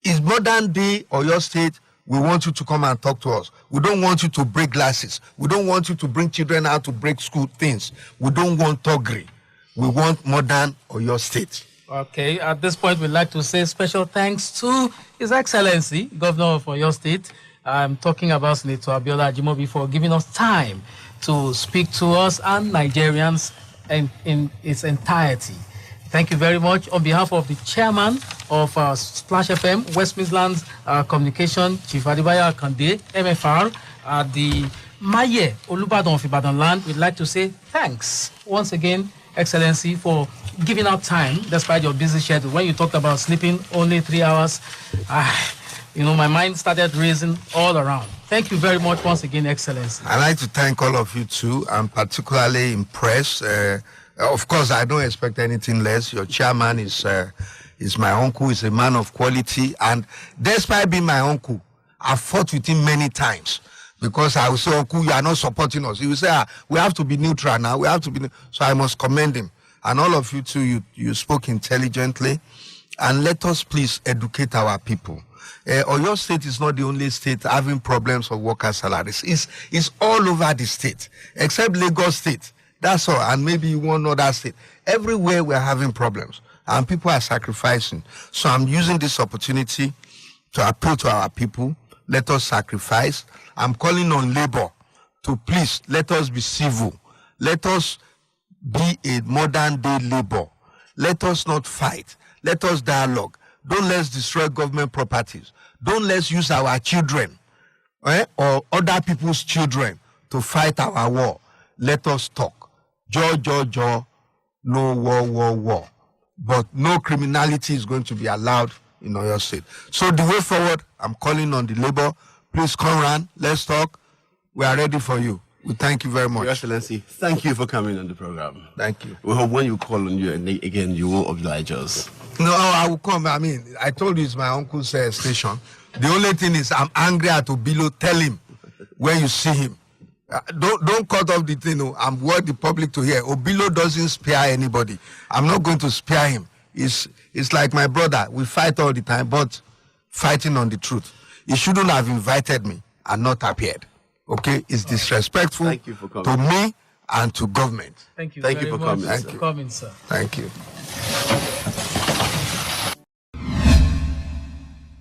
It's modern day Oyo State. We want you to come and talk to us. We don't want you to break glasses. We don't want you to bring children out to break school things. We don't want toggery. We want modern Oyo State. Okay, at this point, we'd like to say special thanks to His Excellency, Governor of Oyo State. I'm talking about Senator Abiola Ajimobi for giving us time to speak to us and Nigerians in its entirety. Thank you very much. On behalf of the chairman of Splash FM, West Midlands Communication, Chief Adibaya Akande, MFR, the Maye Olubadan of Ibadan land, we'd like to say thanks once again, Excellency, for giving out time despite your busy schedule. When you talked about sleeping only 3 hours, my mind started racing all around. Thank you very much once again, Excellency. I'd like to thank all of you too. I'm particularly impressed. Of course, I don't expect anything less. Your chairman is my uncle. He's a man of quality. And despite being my uncle, I've fought with him many times. Because I will say, uncle, you are not supporting us. He will say, we have to be neutral now. We have to be. So I must commend him. And all of you too, you spoke intelligently. And let us please educate our people. Oyo State is not the only state having problems of worker salaries. It's all over the state, except Lagos State. That's all. And maybe one other state. Everywhere we're having problems. And people are sacrificing. So I'm using this opportunity to appeal to our people. Let us sacrifice. I'm calling on labor to please let us be civil. Let us be a modern day labor. Let us not fight. Let us dialogue. Don't let's destroy government properties. Don't let's use our children or other people's children to fight our war. Let us talk. No war. But no criminality is going to be allowed in Oyo State. So the way forward, I'm calling on the labor. Please come around. Let's talk. We are ready for you. We thank you very much. Your Excellency, thank you for coming on the program. Thank you. We hope when you call on you again, you will oblige us. No, I will come. I mean, I told you it's my uncle's station. The only thing is I'm angry at Obilo. Tell him when you see him. Don't cut off the thing. No. I'm worried the public to hear. Obilo doesn't spare anybody. I'm not going to spare him. It's like my brother. We fight all the time, but fighting on the truth. He shouldn't have invited me and not appeared. Okay? It's disrespectful to me and to government. Thank you Thank you very for much coming. for coming, sir. Thank you.